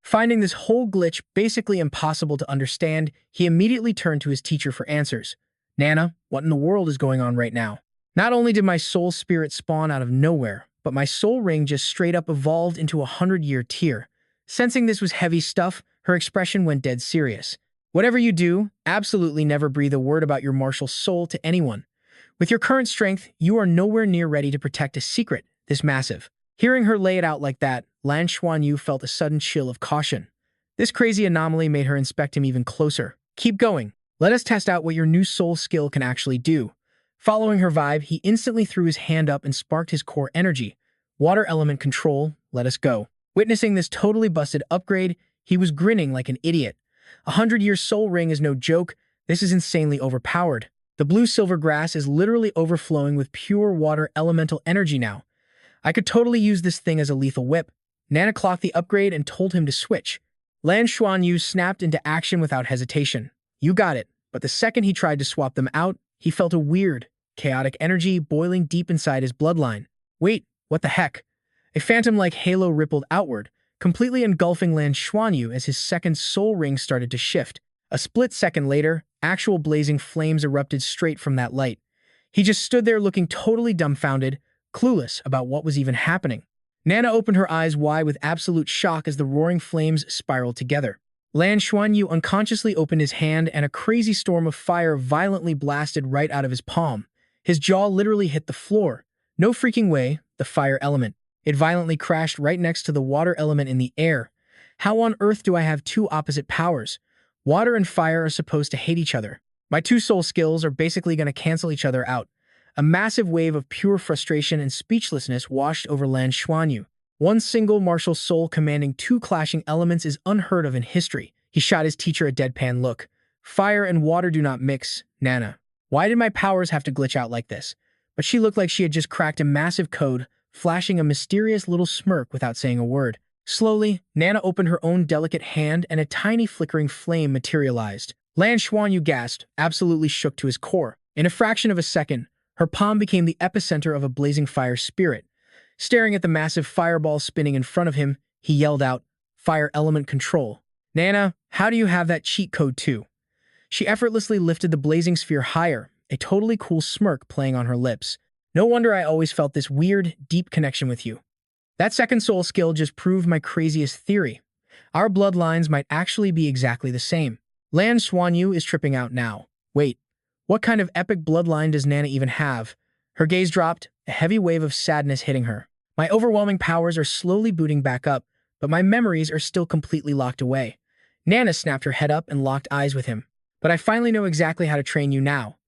Finding this whole glitch basically impossible to understand, he immediately turned to his teacher for answers. Nana, what in the world is going on right now? Not only did my soul spirit spawn out of nowhere, but my soul ring just straight up evolved into a 100-year tier. Sensing this was heavy stuff, her expression went dead serious. Whatever you do, absolutely never breathe a word about your martial soul to anyone. With your current strength, you are nowhere near ready to protect a secret this massive. Hearing her lay it out like that, Lan Xuanyu felt a sudden chill of caution. This crazy anomaly made her inspect him even closer. Keep going. Let us test out what your new soul skill can actually do. Following her vibe, he instantly threw his hand up and sparked his core energy. Water element control, let us go. Witnessing this totally busted upgrade, he was grinning like an idiot. A 100-year soul ring is no joke. This is insanely overpowered. The blue-silver grass is literally overflowing with pure water elemental energy now. I could totally use this thing as a lethal whip. Nana clocked the upgrade and told him to switch. Lan Xuanyu snapped into action without hesitation. You got it. But the second he tried to swap them out, he felt a weird, chaotic energy boiling deep inside his bloodline. Wait, what the heck? A phantom-like halo rippled outward, completely engulfing Lan Xuanyu as his second soul ring started to shift. A split second later, actual blazing flames erupted straight from that light. He just stood there looking totally dumbfounded, clueless about what was even happening. Nana opened her eyes wide with absolute shock as the roaring flames spiraled together. Lan Xuanyu unconsciously opened his hand and a crazy storm of fire violently blasted right out of his palm. His jaw literally hit the floor. No freaking way, the fire element. It violently crashed right next to the water element in the air. How on earth do I have two opposite powers? Water and fire are supposed to hate each other. My two soul skills are basically going to cancel each other out. A massive wave of pure frustration and speechlessness washed over Lan Xuanyu. One single martial soul commanding two clashing elements is unheard of in history. He shot his teacher a deadpan look. Fire and water do not mix, Nana. Why did my powers have to glitch out like this? But she looked like she had just cracked a massive code, flashing a mysterious little smirk without saying a word. Slowly, Nana opened her own delicate hand and a tiny flickering flame materialized. Lan Xuanyu gasped, absolutely shook to his core. In a fraction of a second, her palm became the epicenter of a blazing fire spirit. Staring at the massive fireball spinning in front of him, he yelled out, "Fire element control." Nana, how do you have that cheat code too? She effortlessly lifted the blazing sphere higher, a totally cool smirk playing on her lips. No wonder I always felt this weird, deep connection with you. That second soul skill just proved my craziest theory. Our bloodlines might actually be exactly the same. Lan Xuanyu is tripping out now. Wait, what kind of epic bloodline does Nana even have? Her gaze dropped, a heavy wave of sadness hitting her. My overwhelming powers are slowly booting back up, but my memories are still completely locked away. Nana snapped her head up and locked eyes with him. But I finally know exactly how to train you now.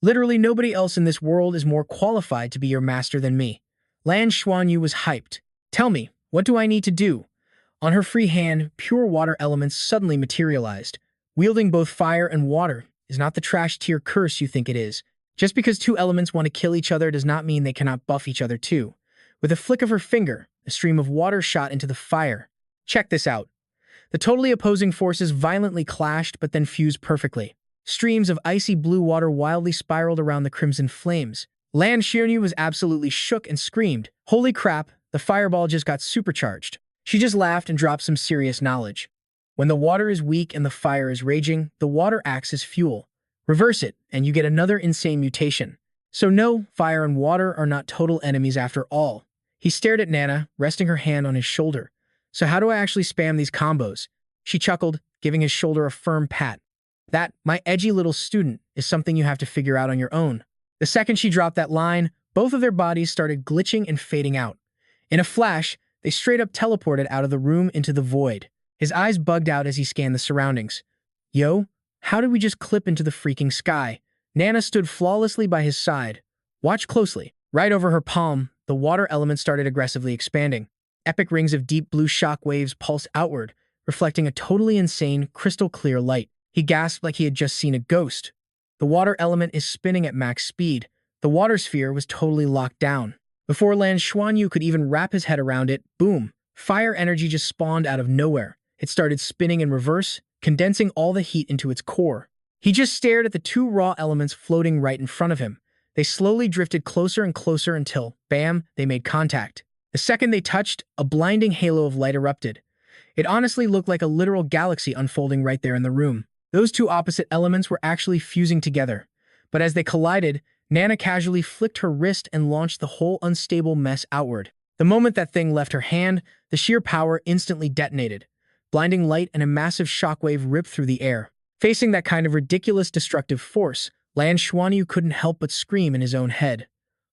Literally nobody else in this world is more qualified to be your master than me. Lan Xuanyu was hyped. Tell me, what do I need to do? On her free hand, pure water elements suddenly materialized. Wielding both fire and water is not the trash tier curse you think it is. Just because two elements want to kill each other does not mean they cannot buff each other too. With a flick of her finger, a stream of water shot into the fire. Check this out. The totally opposing forces violently clashed but then fused perfectly. Streams of icy blue water wildly spiraled around the crimson flames. Lan Xuanyu was absolutely shook and screamed, "Holy crap, the fireball just got supercharged." She just laughed and dropped some serious knowledge. When the water is weak and the fire is raging, the water acts as fuel. Reverse it, and you get another insane mutation. So no, fire and water are not total enemies after all. He stared at Nana, resting her hand on his shoulder. So how do I actually spam these combos? She chuckled, giving his shoulder a firm pat. That, my edgy little student, is something you have to figure out on your own. The second she dropped that line, both of their bodies started glitching and fading out. In a flash, they straight up teleported out of the room into the void. His eyes bugged out as he scanned the surroundings. Yo, how did we just clip into the freaking sky? Nana stood flawlessly by his side. Watch closely. Right over her palm, the water element started aggressively expanding. Epic rings of deep blue shock waves pulsed outward, reflecting a totally insane, crystal-clear light. He gasped like he had just seen a ghost. The water element is spinning at max speed. The water sphere was totally locked down. Before Lan Xuanyu could even wrap his head around it, boom, fire energy just spawned out of nowhere. It started spinning in reverse, condensing all the heat into its core. He just stared at the two raw elements floating right in front of him. They slowly drifted closer and closer until, bam, they made contact. The second they touched, a blinding halo of light erupted. It honestly looked like a literal galaxy unfolding right there in the room. Those two opposite elements were actually fusing together. But as they collided, Nana casually flicked her wrist and launched the whole unstable mess outward. The moment that thing left her hand, the sheer power instantly detonated. Blinding light and a massive shockwave ripped through the air. Facing that kind of ridiculous destructive force, Lan Xuanyu couldn't help but scream in his own head.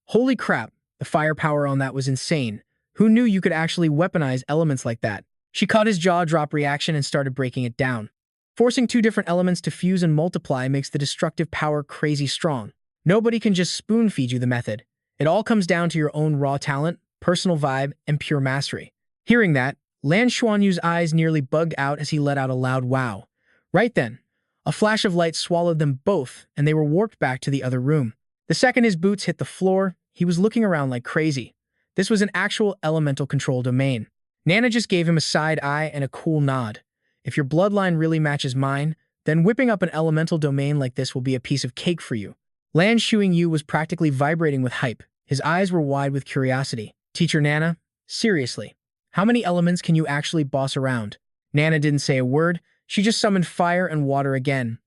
Holy crap, the firepower on that was insane. Who knew you could actually weaponize elements like that? She caught his jaw-drop reaction and started breaking it down. Forcing two different elements to fuse and multiply makes the destructive power crazy strong. Nobody can just spoon-feed you the method. It all comes down to your own raw talent, personal vibe, and pure mastery. Hearing that, Lan Xuanyu's eyes nearly bugged out as he let out a loud wow. Right then, a flash of light swallowed them both, and they were warped back to the other room. The second his boots hit the floor, he was looking around like crazy. This was an actual elemental control domain. Nana just gave him a side eye and a cool nod. If your bloodline really matches mine, then whipping up an elemental domain like this will be a piece of cake for you. Lan Xuanyu was practically vibrating with hype. His eyes were wide with curiosity. Teacher Nana, seriously, how many elements can you actually boss around? Nana didn't say a word. She just summoned fire and water again.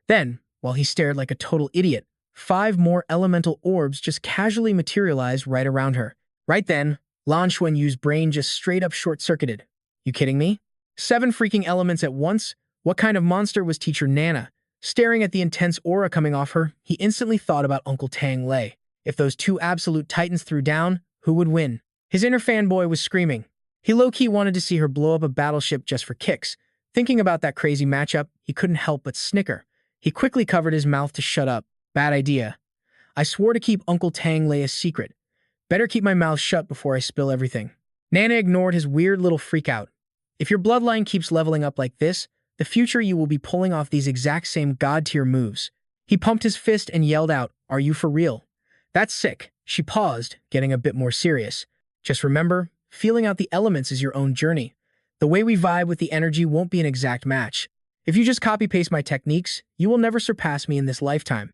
Then, while he stared like a total idiot, 5 more elemental orbs just casually materialized right around her. Right then, Lan Xuanyu's brain just straight up short-circuited. You kidding me? 7 freaking elements at once? What kind of monster was Teacher Nana? Staring at the intense aura coming off her, he instantly thought about Uncle Tang Lei. If those 2 absolute titans threw down, who would win? His inner fanboy was screaming. He low-key wanted to see her blow up a battleship just for kicks. Thinking about that crazy matchup, he couldn't help but snicker. He quickly covered his mouth to shut up. Bad idea. I swore to keep Uncle Tang Lei a secret. Better keep my mouth shut before I spill everything. Nana ignored his weird little freakout. If your bloodline keeps leveling up like this, the future you will be pulling off these exact same god-tier moves. He pumped his fist and yelled out, "Are you for real?" That's sick. She paused, getting a bit more serious. Just remember, feeling out the elements is your own journey. The way we vibe with the energy won't be an exact match. If you just copy-paste my techniques, you will never surpass me in this lifetime.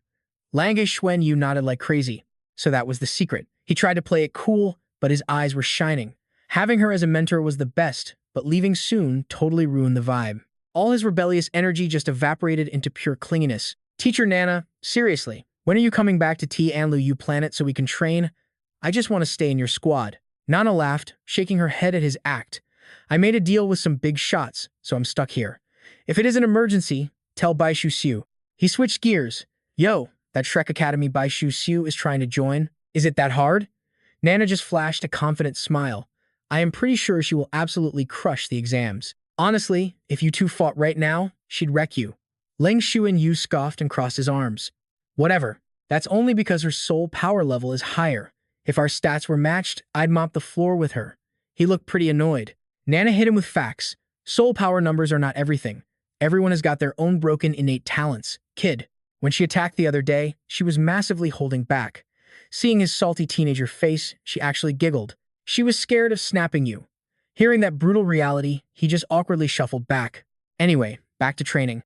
Lan Xuanyu nodded like crazy. So that was the secret. He tried to play it cool, but his eyes were shining. Having her as a mentor was the best, but leaving soon totally ruined the vibe. All his rebellious energy just evaporated into pure clinginess. Teacher Nana, seriously, when are you coming back to 100K-Year Planet so we can train? I just want to stay in your squad. Nana laughed, shaking her head at his act. I made a deal with some big shots, so I'm stuck here. If it is an emergency, tell Baishu Xiu. He switched gears. Yo, that Shrek Academy Baishu Xiu is trying to join. Is it that hard? Nana just flashed a confident smile. I am pretty sure she will absolutely crush the exams. Honestly, if you two fought right now, she'd wreck you. Lan Xuanyu scoffed and crossed his arms. Whatever. That's only because her soul power level is higher. If our stats were matched, I'd mop the floor with her. He looked pretty annoyed. Nana hit him with facts. Soul power numbers are not everything. Everyone has got their own broken innate talents. Kid. When she attacked the other day, she was massively holding back. Seeing his salty teenager face, she actually giggled. She was scared of snapping you. Hearing that brutal reality, he just awkwardly shuffled back. Anyway, back to training.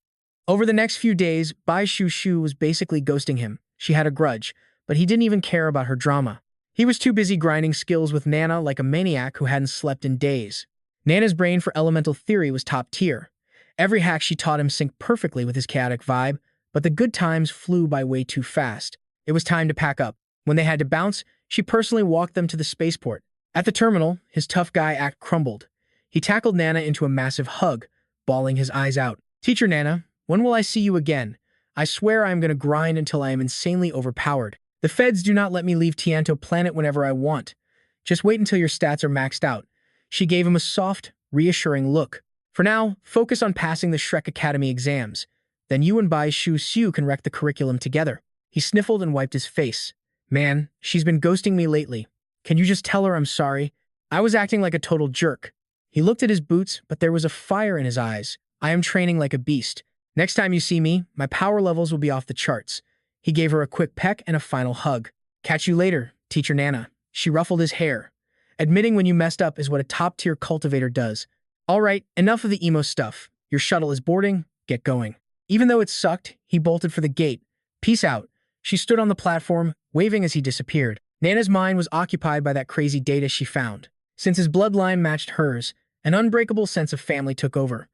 Over the next few days, Bai Shu Shu was basically ghosting him. She had a grudge, but he didn't even care about her drama. He was too busy grinding skills with Nana like a maniac who hadn't slept in days. Nana's brain for elemental theory was top tier. Every hack she taught him synced perfectly with his chaotic vibe, but the good times flew by way too fast. It was time to pack up. When they had to bounce, she personally walked them to the spaceport. At the terminal, his tough guy act crumbled. He tackled Nana into a massive hug, bawling his eyes out. Teacher Nana, when will I see you again? I swear I am going to grind until I am insanely overpowered. The feds do not let me leave 100K-Year Planet whenever I want. Just wait until your stats are maxed out. She gave him a soft, reassuring look. For now, focus on passing the Shrek Academy exams. Then you and Bai Shu Xiu can wreck the curriculum together. He sniffled and wiped his face. Man, she's been ghosting me lately. Can you just tell her I'm sorry? I was acting like a total jerk. He looked at his boots, but there was a fire in his eyes. I am training like a beast. Next time you see me, my power levels will be off the charts. He gave her a quick peck and a final hug. Catch you later, Teacher Nana. She ruffled his hair. Admitting when you messed up is what a top-tier cultivator does. All right, enough of the emo stuff. Your shuttle is boarding. Get going. Even though it sucked, he bolted for the gate. Peace out. She stood on the platform, waving as he disappeared. Nana's mind was occupied by that crazy data she found. Since his bloodline matched hers, An unbreakable sense of family took over.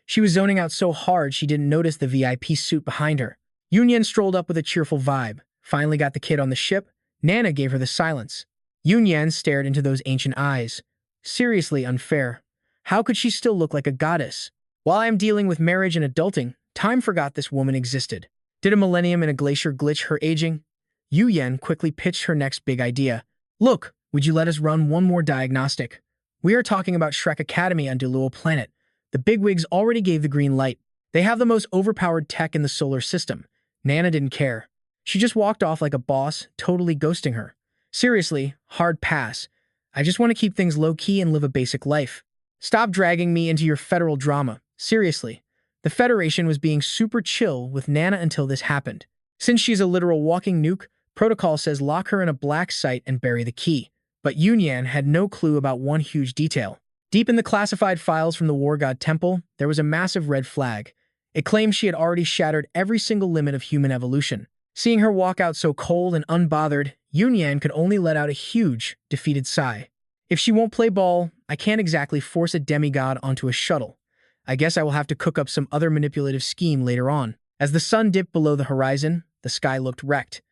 She was zoning out so hard she didn't notice the VIP suit behind her. Yunyan strolled up with a cheerful vibe. Finally got the kid on the ship. Nana gave her the silence. Yunyan stared into those ancient eyes. Seriously unfair. How could she still look like a goddess? While I am dealing with marriage and adulting, time forgot this woman existed. Did a millennium in a glacier glitch her aging? Yunyan quickly pitched her next big idea. Look, would you let us run one more diagnostic? We are talking about Shrek Academy on 100 Planet. The bigwigs already gave the green light. They have the most overpowered tech in the solar system. Nana didn't care. She just walked off like a boss, totally ghosting her. Seriously, hard pass. I just want to keep things low-key and live a basic life. Stop dragging me into your federal drama. Seriously. The Federation was being super chill with Nana until this happened. Since she's a literal walking nuke, protocol says lock her in a black site and bury the key. But Yunyan had no clue about one huge detail. Deep in the classified files from the War God Temple, there was a massive red flag. It claimed she had already shattered every single limit of human evolution. Seeing her walk out so cold and unbothered, Yunyan could only let out a huge, defeated sigh. If she won't play ball, I can't exactly force a demigod onto a shuttle. I guess I will have to cook up some other manipulative scheme later on. As the sun dipped below the horizon, the sky looked wrecked.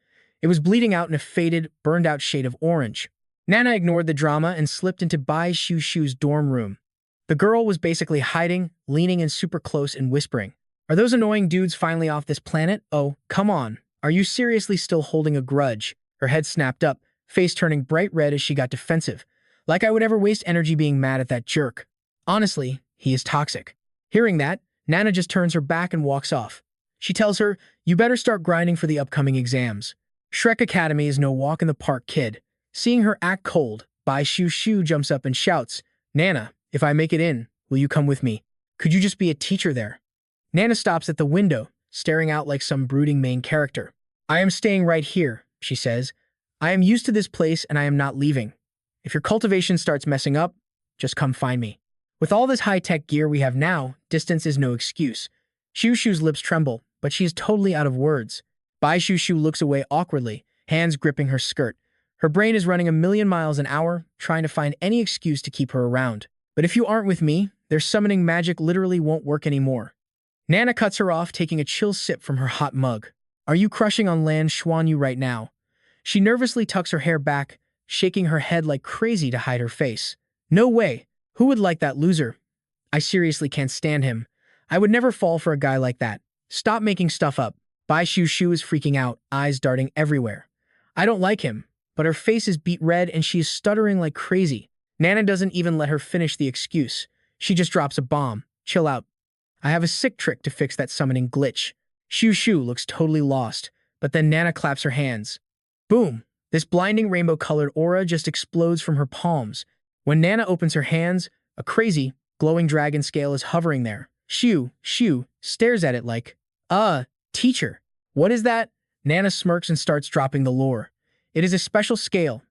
It was bleeding out in a faded, burned-out shade of orange. Nana ignored the drama and slipped into Bai Shu's dorm room. The girl was basically hiding, leaning in super close and whispering. Are those annoying dudes finally off this planet? Oh, come on. Are you seriously still holding a grudge? Her head snapped up, face turning bright red as she got defensive. Like I would ever waste energy being mad at that jerk. Honestly, he is toxic. Hearing that, Nana just turns her back and walks off. She tells her, you better start grinding for the upcoming exams. Shrek Academy is no walk in the park, kid. Seeing her act cold, Bai Shu jumps up and shouts, Nana, if I make it in, will you come with me? Could you just be a teacher there? Nana stops at the window, staring out like some brooding main character. I am staying right here, she says. I am used to this place and I am not leaving. If your cultivation starts messing up, just come find me. With all this high-tech gear we have now, distance is no excuse. Shu's lips tremble, but she is totally out of words. Bai Shu looks away awkwardly, hands gripping her skirt. Her brain is running 1,000,000 miles an hour, trying to find any excuse to keep her around. But if you aren't with me, their summoning magic literally won't work anymore. Nana cuts her off, taking a chill sip from her hot mug. Are you crushing on Lan Xuanyu right now? She nervously tucks her hair back, shaking her head like crazy to hide her face. No way. Who would like that loser? I seriously can't stand him. I would never fall for a guy like that. Stop making stuff up. Bai Shu is freaking out, eyes darting everywhere. I don't like him, but her face is beet red and she is stuttering like crazy. Nana doesn't even let her finish the excuse. She just drops a bomb. Chill out. I have a sick trick to fix that summoning glitch. Shu looks totally lost, but then Nana claps her hands. Boom! This blinding rainbow-colored aura just explodes from her palms. When Nana opens her hands, a crazy, glowing dragon scale is hovering there. Shu stares at it like, teacher. What is that? Nana smirks and starts dropping the lore. It is a special scale.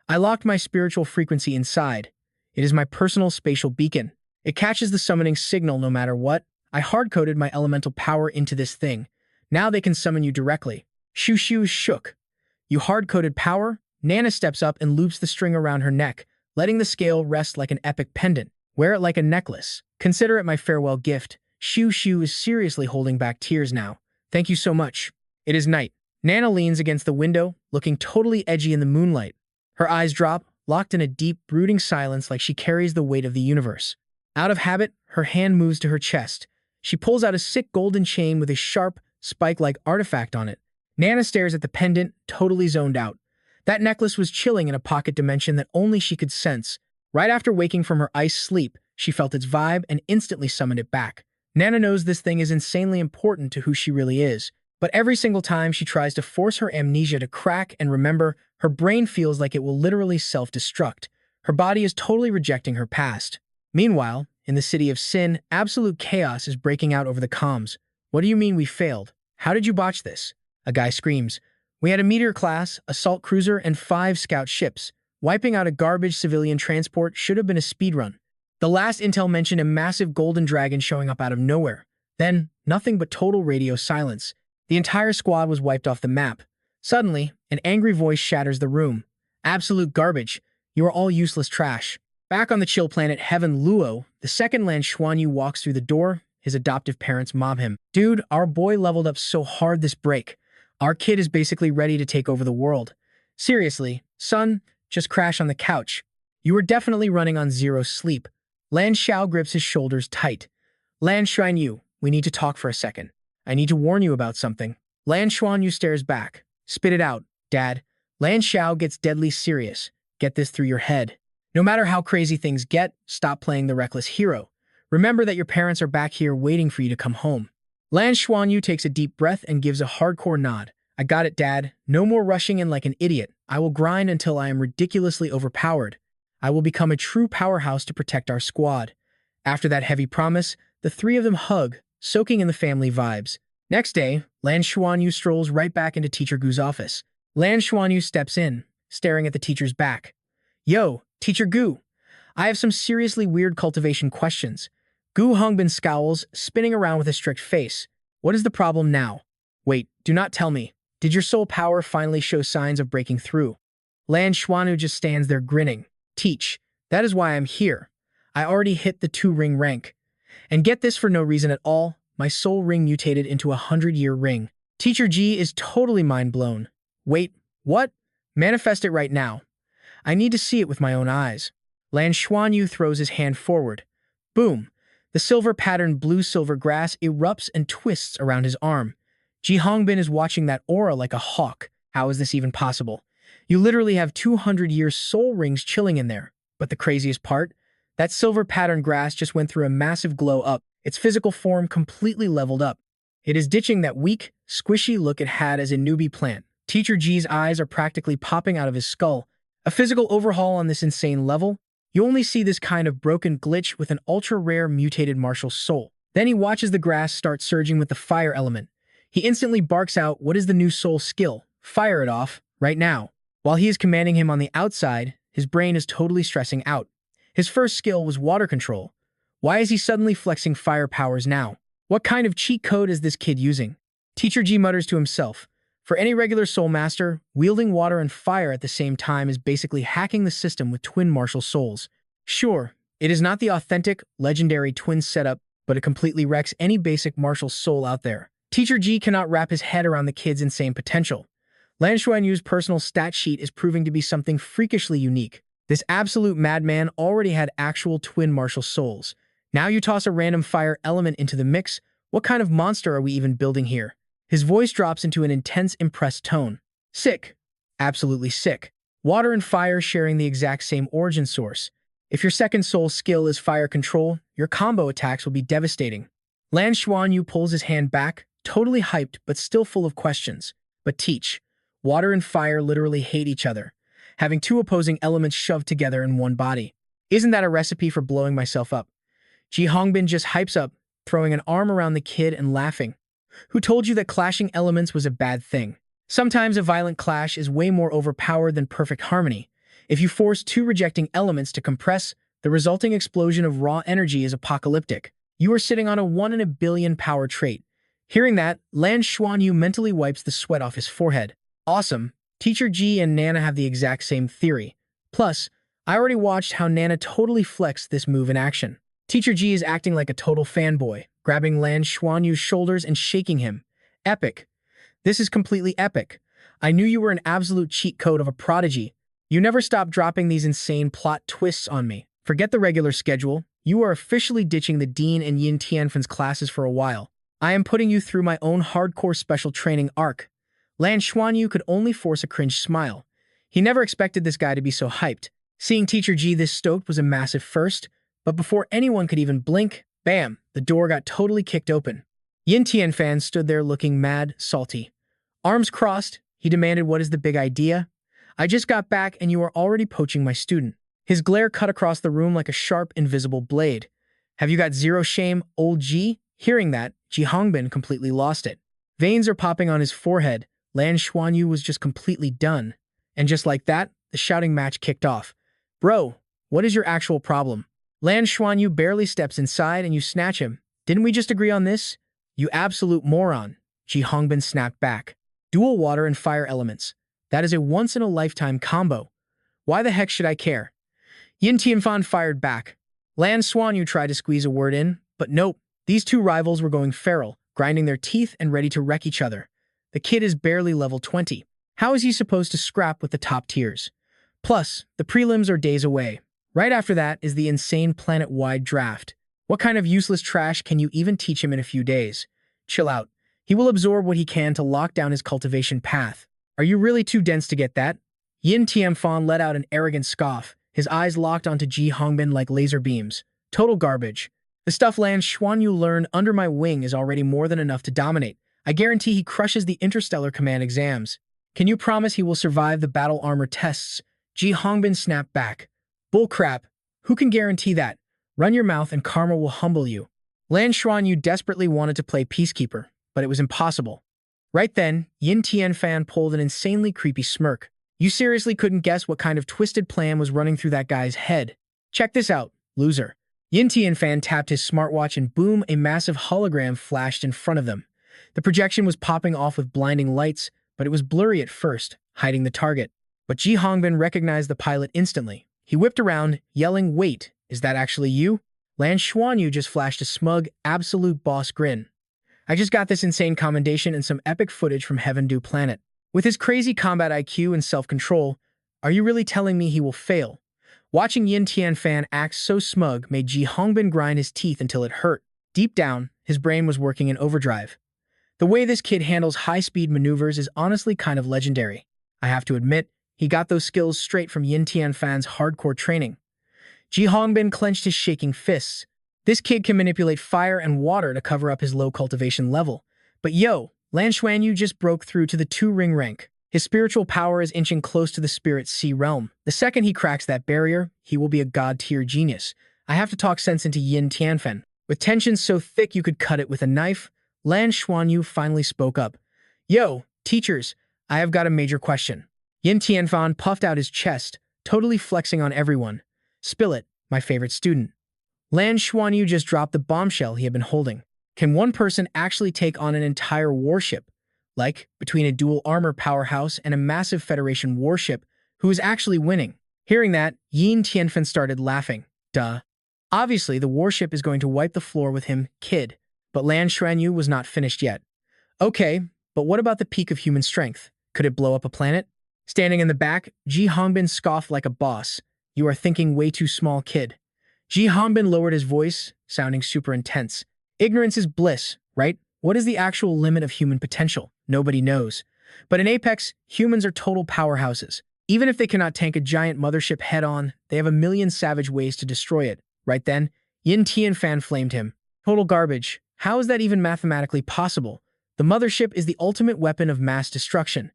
I locked my spiritual frequency inside. It is my personal spatial beacon. It catches the summoning signal no matter what. I hard-coded my elemental power into this thing. Now they can summon you directly. Shu is shook. You hard-coded power? Nana steps up and loops the string around her neck, letting the scale rest like an epic pendant. Wear it like a necklace. Consider it my farewell gift. Shu is seriously holding back tears now. Thank you so much. It is night. Nana leans against the window, looking totally edgy in the moonlight. Her eyes drop, locked in a deep, brooding silence like she carries the weight of the universe. Out of habit, her hand moves to her chest. She pulls out a sick golden chain with a sharp, spike-like artifact on it. Nana stares at the pendant, totally zoned out. That necklace was chilling in a pocket dimension that only she could sense. Right after waking from her ice sleep, she felt its vibe and instantly summoned it back. Nana knows this thing is insanely important to who she really is, but every single time she tries to force her amnesia to crack and remember, her brain feels like it will literally self-destruct. Her body is totally rejecting her past. Meanwhile, in the city of Sin, absolute chaos is breaking out over the comms. What do you mean we failed? How did you botch this? A guy screams. We had a meteor class, assault cruiser, and 5 scout ships. Wiping out a garbage civilian transport should have been a speedrun. The last intel mentioned a massive golden dragon showing up out of nowhere. Then, nothing but total radio silence. The entire squad was wiped off the map. Suddenly, an angry voice shatters the room. Absolute garbage. You are all useless trash. Back on the chill planet Heaven Dou, the second Lan Xuanyu walks through the door. His adoptive parents mob him. Dude, our boy leveled up so hard this break. Our kid is basically ready to take over the world. Seriously, son, just crash on the couch. You were definitely running on zero sleep. Lan Xiao grips his shoulders tight. Lan Xuanyu, we need to talk for a second. I need to warn you about something. Lan Xuanyu stares back. Spit it out, Dad. Lan Xiao gets deadly serious. Get this through your head. No matter how crazy things get, stop playing the reckless hero. Remember that your parents are back here waiting for you to come home. Lan Xuanyu takes a deep breath and gives a hardcore nod. I got it, Dad. No more rushing in like an idiot. I will grind until I am ridiculously overpowered. I will become a true powerhouse to protect our squad. After that heavy promise, the three of them hug, soaking in the family vibes. Next day, Lan Xuanyu strolls right back into Teacher Gu's office. Lan Xuanyu steps in, staring at the teacher's back. Yo, Teacher Gu, I have some seriously weird cultivation questions. Gu Hongbin scowls, spinning around with a strict face. What is the problem now? Wait, do not tell me. Did your soul power finally show signs of breaking through? Lan Xuanyu just stands there grinning. Teach, that is why I'm here. I already hit the 2-ring rank. And get this, for no reason at all, my soul ring mutated into a 100-year ring. Teacher G is totally mind blown. Wait, what? Manifest it right now. I need to see it with my own eyes. Lan Xuanyu throws his hand forward. Boom. The silver-patterned blue-silver grass erupts and twists around his arm. Ji Hongbin is watching that aura like a hawk. How is this even possible? You literally have 200-year soul rings chilling in there. But the craziest part? That silver-patterned grass just went through a massive glow-up. Its physical form completely leveled up. It is ditching that weak, squishy look it had as a newbie plant. Teacher G's eyes are practically popping out of his skull. A physical overhaul on this insane level? You only see this kind of broken glitch with an ultra-rare mutated martial soul. Then he watches the grass start surging with the fire element. He instantly barks out, what is the new soul skill? Fire it off, right now. While he is commanding him on the outside, his brain is totally stressing out. His first skill was water control. Why is he suddenly flexing fire powers now? What kind of cheat code is this kid using? Teacher G mutters to himself. For any regular soul master, wielding water and fire at the same time is basically hacking the system with twin martial souls. Sure, it is not the authentic, legendary twin setup, but it completely wrecks any basic martial soul out there. Teacher G cannot wrap his head around the kid's insane potential. Lan Xuanyu's personal stat sheet is proving to be something freakishly unique. This absolute madman already had actual twin martial souls. Now you toss a random fire element into the mix. What kind of monster are we even building here? His voice drops into an intense, impressed tone. Sick. Absolutely sick. Water and fire sharing the exact same origin source. If your second soul skill is fire control, your combo attacks will be devastating. Lan Xuanyu pulls his hand back, totally hyped but still full of questions. But teach. Water and fire literally hate each other, having two opposing elements shoved together in one body. Isn't that a recipe for blowing myself up? Ji Hongbin just hypes up, throwing an arm around the kid and laughing. Who told you that clashing elements was a bad thing? Sometimes a violent clash is way more overpowered than perfect harmony. If you force two rejecting elements to compress, the resulting explosion of raw energy is apocalyptic. You are sitting on a 1 in a billion power trait. Hearing that, Lan Xuanyu mentally wipes the sweat off his forehead. Awesome. Teacher G and Nana have the exact same theory. Plus, I already watched how Nana totally flexed this move in action. Teacher G is acting like a total fanboy, grabbing Lan Xuanyu's shoulders and shaking him. Epic. This is completely epic. I knew you were an absolute cheat code of a prodigy. You never stop dropping these insane plot twists on me. Forget the regular schedule. You are officially ditching the Dean and Yin Tianfan's classes for a while. I am putting you through my own hardcore special training arc. Lan Xuanyu could only force a cringe smile. He never expected this guy to be so hyped. Seeing Teacher G this stoked was a massive first, but before anyone could even blink, bam, the door got totally kicked open. Yin Tianfan stood there looking mad, salty. Arms crossed, he demanded, what is the big idea? I just got back and you are already poaching my student. His glare cut across the room like a sharp, invisible blade. Have you got zero shame, old G? Hearing that, Ji Hongbin completely lost it. Veins are popping on his forehead. Lan Xuanyu was just completely done. And just like that, the shouting match kicked off. Bro, what is your actual problem? Lan Xuanyu barely steps inside and you snatch him. Didn't we just agree on this? You absolute moron. Ji Hongbin snapped back. Dual water and fire elements. That is a once-in-a-lifetime combo. Why the heck should I care? Yin Tianfan fired back. Lan Xuanyu tried to squeeze a word in, but nope. These two rivals were going feral, grinding their teeth and ready to wreck each other. The kid is barely level 20. How is he supposed to scrap with the top tiers? Plus, the prelims are days away. Right after that is the insane planet-wide draft. What kind of useless trash can you even teach him in a few days? Chill out. He will absorb what he can to lock down his cultivation path. Are you really too dense to get that? Yin Tianfan let out an arrogant scoff, his eyes locked onto Ji Hongbin like laser beams. Total garbage. The stuff Lan Xuanyu learned under my wing is already more than enough to dominate. I guarantee he crushes the interstellar command exams. Can you promise he will survive the battle armor tests? Ji Hongbin snapped back. Bullcrap. Who can guarantee that? Run your mouth and karma will humble you. Lan Xuanyu desperately wanted to play peacekeeper, but it was impossible. Right then, Yin Tianfan pulled an insanely creepy smirk. You seriously couldn't guess what kind of twisted plan was running through that guy's head. Check this out, loser. Yin Tianfan tapped his smartwatch and boom, a massive hologram flashed in front of them. The projection was popping off with blinding lights, but it was blurry at first, hiding the target. But Ji Hongbin recognized the pilot instantly. He whipped around, yelling, "Wait, is that actually you?" Lan Xuanyu just flashed a smug, absolute boss grin. I just got this insane commendation and some epic footage from Heaven Dou Planet. With his crazy combat IQ and self-control, are you really telling me he will fail? Watching Yin Tianfan act so smug made Ji Hongbin grind his teeth until it hurt. Deep down, his brain was working in overdrive. The way this kid handles high-speed maneuvers is honestly kind of legendary. I have to admit, he got those skills straight from Yin Tianfan's hardcore training. Ji Hongbin clenched his shaking fists. This kid can manipulate fire and water to cover up his low cultivation level. But yo, Lan Xuanyu just broke through to the 2-ring rank. His spiritual power is inching close to the spirit sea realm. The second he cracks that barrier, he will be a god-tier genius. I have to talk sense into Yin Tianfan. With tension so thick you could cut it with a knife, Lan Xuanyu finally spoke up. Yo, teachers, I have got a major question. Yin Tianfan puffed out his chest, totally flexing on everyone. Spill it, my favorite student. Lan Xuanyu just dropped the bombshell he had been holding. Can one person actually take on an entire warship? Like, between a dual armor powerhouse and a massive Federation warship, who is actually winning? Hearing that, Yin Tianfan started laughing. Duh. Obviously, the warship is going to wipe the floor with him, kid. But Lan Xuanyu was not finished yet. Okay, but what about the peak of human strength? Could it blow up a planet? Standing in the back, Ji Hongbin scoffed like a boss. You are thinking way too small, kid. Ji Hongbin lowered his voice, sounding super intense. Ignorance is bliss, right? What is the actual limit of human potential? Nobody knows. But in Apex, humans are total powerhouses. Even if they cannot tank a giant mothership head-on, they have a million savage ways to destroy it. Right then, Yin Tianfan flamed him. Total garbage. How is that even mathematically possible? The mothership is the ultimate weapon of mass destruction.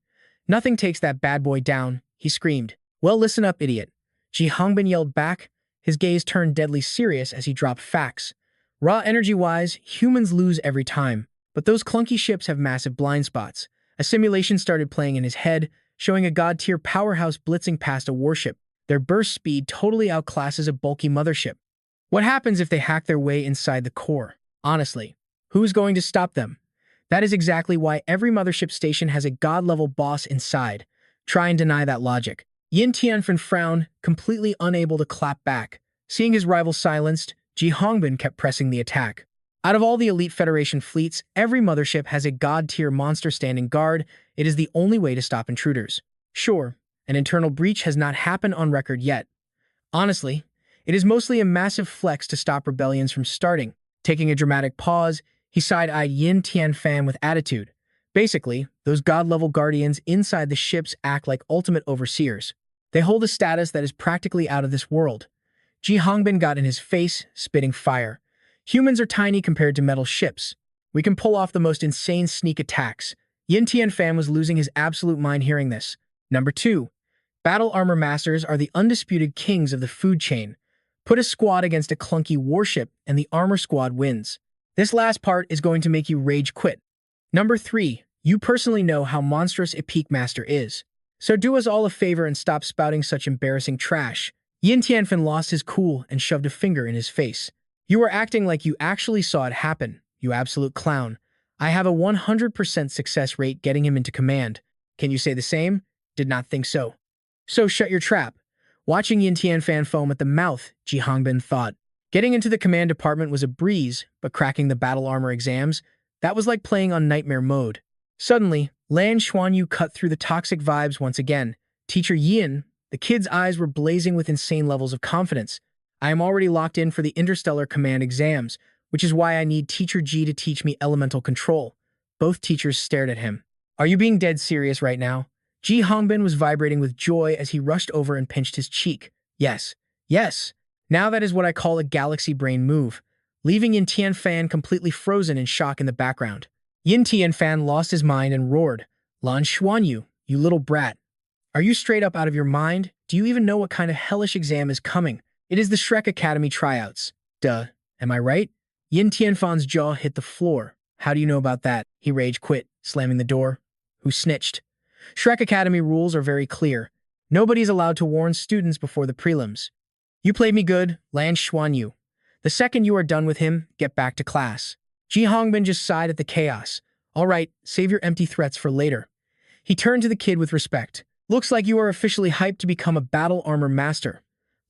Nothing takes that bad boy down, he screamed. Well, listen up, idiot. Ji Hongbin yelled back. His gaze turned deadly serious as he dropped facts. Raw energy-wise, humans lose every time. But those clunky ships have massive blind spots. A simulation started playing in his head, showing a god-tier powerhouse blitzing past a warship. Their burst speed totally outclasses a bulky mothership. What happens if they hack their way inside the core? Honestly, who's going to stop them? That is exactly why every mothership station has a god-level boss inside. Try and deny that logic. Yin Tianfan frowned, completely unable to clap back. Seeing his rival silenced, Ji Hongbin kept pressing the attack. Out of all the elite Federation fleets, every mothership has a god-tier monster standing guard. It is the only way to stop intruders. Sure, an internal breach has not happened on record yet. Honestly, it is mostly a massive flex to stop rebellions from starting. Taking a dramatic pause, he side-eyed Yin Tianfan with attitude. Basically, those god-level guardians inside the ships act like ultimate overseers. They hold a status that is practically out of this world. Ji Hongbin got in his face, spitting fire. Humans are tiny compared to metal ships. We can pull off the most insane sneak attacks. Yin Tianfan was losing his absolute mind hearing this. Number 2. Battle armor masters are the undisputed kings of the food chain. Put a squad against a clunky warship and the armor squad wins. This last part is going to make you rage quit. Number 3. You personally know how monstrous a peak master is. So do us all a favor and stop spouting such embarrassing trash. Yin Tianfan lost his cool and shoved a finger in his face. You are acting like you actually saw it happen, you absolute clown. I have a 100% success rate getting him into command. Can you say the same? Did not think so. So shut your trap. Watching Yin Tianfan foam at the mouth, Ji Hongbin thought. Getting into the command department was a breeze, but cracking the battle armor exams, that was like playing on nightmare mode. Suddenly, Lan Xuanyu cut through the toxic vibes once again. Teacher Yin, the kid's eyes were blazing with insane levels of confidence. I am already locked in for the interstellar command exams, which is why I need Teacher Ji to teach me elemental control. Both teachers stared at him. Are you being dead serious right now? Ji Hongbin was vibrating with joy as he rushed over and pinched his cheek. Yes, yes. Now that is what I call a galaxy brain move, leaving Yin Tianfan completely frozen in shock in the background. Yin Tianfan lost his mind and roared, Lan Xuanyu, you little brat. Are you straight up out of your mind? Do you even know what kind of hellish exam is coming? It is the Shrek Academy tryouts. Duh, am I right? Yin Tianfan's jaw hit the floor. How do you know about that? He rage quit, slamming the door. Who snitched? Shrek Academy rules are very clear. Nobody's allowed to warn students before the prelims. You played me good, Lan Xuanyu. The second you are done with him, get back to class. Ji Hongbin just sighed at the chaos. All right, save your empty threats for later. He turned to the kid with respect. Looks like you are officially hyped to become a battle armor master.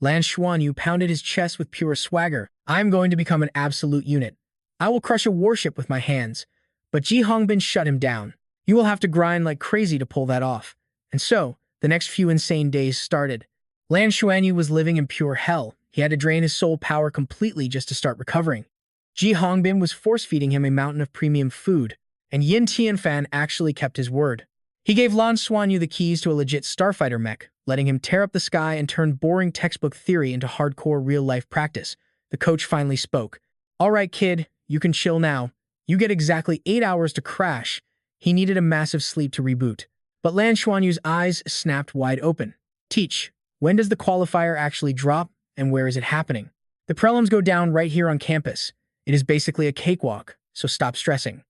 Lan Xuanyu pounded his chest with pure swagger. I'm going to become an absolute unit. I will crush a warship with my hands. But Ji Hongbin shut him down. You will have to grind like crazy to pull that off. And so, the next few insane days started. Lan Xuanyu was living in pure hell. He had to drain his soul power completely just to start recovering. Ji Hongbin was force-feeding him a mountain of premium food, and Yin Tianfan actually kept his word. He gave Lan Xuanyu the keys to a legit starfighter mech, letting him tear up the sky and turn boring textbook theory into hardcore real-life practice. The coach finally spoke. All right, kid, you can chill now. You get exactly 8 hours to crash. He needed a massive sleep to reboot. But Lan Xuanyu's eyes snapped wide open. Teach, when does the qualifier actually drop, and where is it happening? The prelims go down right here on campus. It is basically a cakewalk, so stop stressing.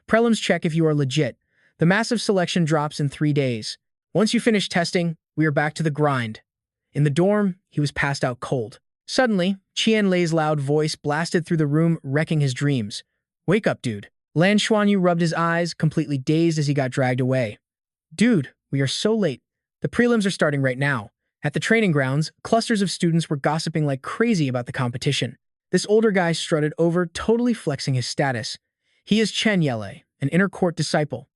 Prelims check if you are legit. The massive selection drops in 3 days. Once you finish testing, we are back to the grind. In the dorm, he was passed out cold. Suddenly, Qian Lei's loud voice blasted through the room, wrecking his dreams. Wake up, dude. Lan Xuanyu rubbed his eyes, completely dazed as he got dragged away. Dude, we are so late. The prelims are starting right now. At the training grounds, clusters of students were gossiping like crazy about the competition. This older guy strutted over, totally flexing his status. He is Chen Yele, an inner court disciple.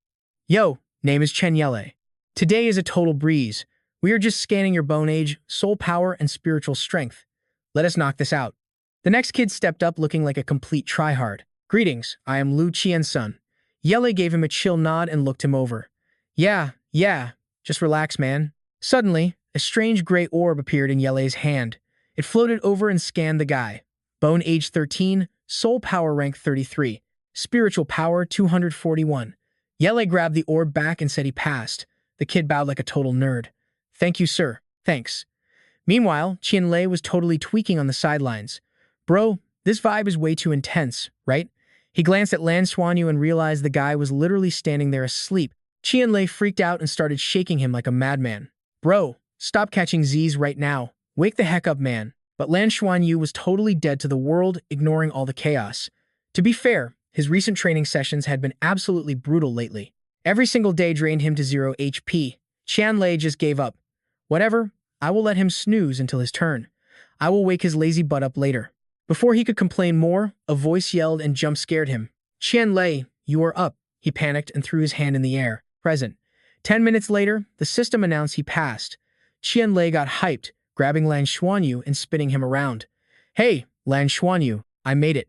Yo, name is Chen Yele. Today is a total breeze. We are just scanning your bone age, soul power, and spiritual strength. Let us knock this out. The next kid stepped up looking like a complete tryhard. Greetings, I am Lu Qian's son. Yele gave him a chill nod and looked him over. Yeah, just relax, man. Suddenly, a strange gray orb appeared in Yele's hand. It floated over and scanned the guy. Bone age 13, soul power rank 33, spiritual power 241. Yele grabbed the orb back and said he passed. The kid bowed like a total nerd. Thank you, sir. Thanks. Meanwhile, Qian Lei was totally tweaking on the sidelines. Bro, this vibe is way too intense, right? He glanced at Lan Xuanyu and realized the guy was literally standing there asleep. Qian Lei freaked out and started shaking him like a madman. Bro, stop catching Z's right now. Wake the heck up, man. But Lan Xuanyu was totally dead to the world, ignoring all the chaos. To be fair, his recent training sessions had been absolutely brutal lately. Every single day drained him to 0 HP. Qian Lei just gave up. Whatever, I will let him snooze until his turn. I will wake his lazy butt up later. Before he could complain more, a voice yelled and jump-scared him. Qian Lei, you are up. He panicked and threw his hand in the air. Present. 10 minutes later, the system announced he passed. Qian Lei got hyped, grabbing Lan Xuanyu and spinning him around. Hey, Lan Xuanyu, I made it.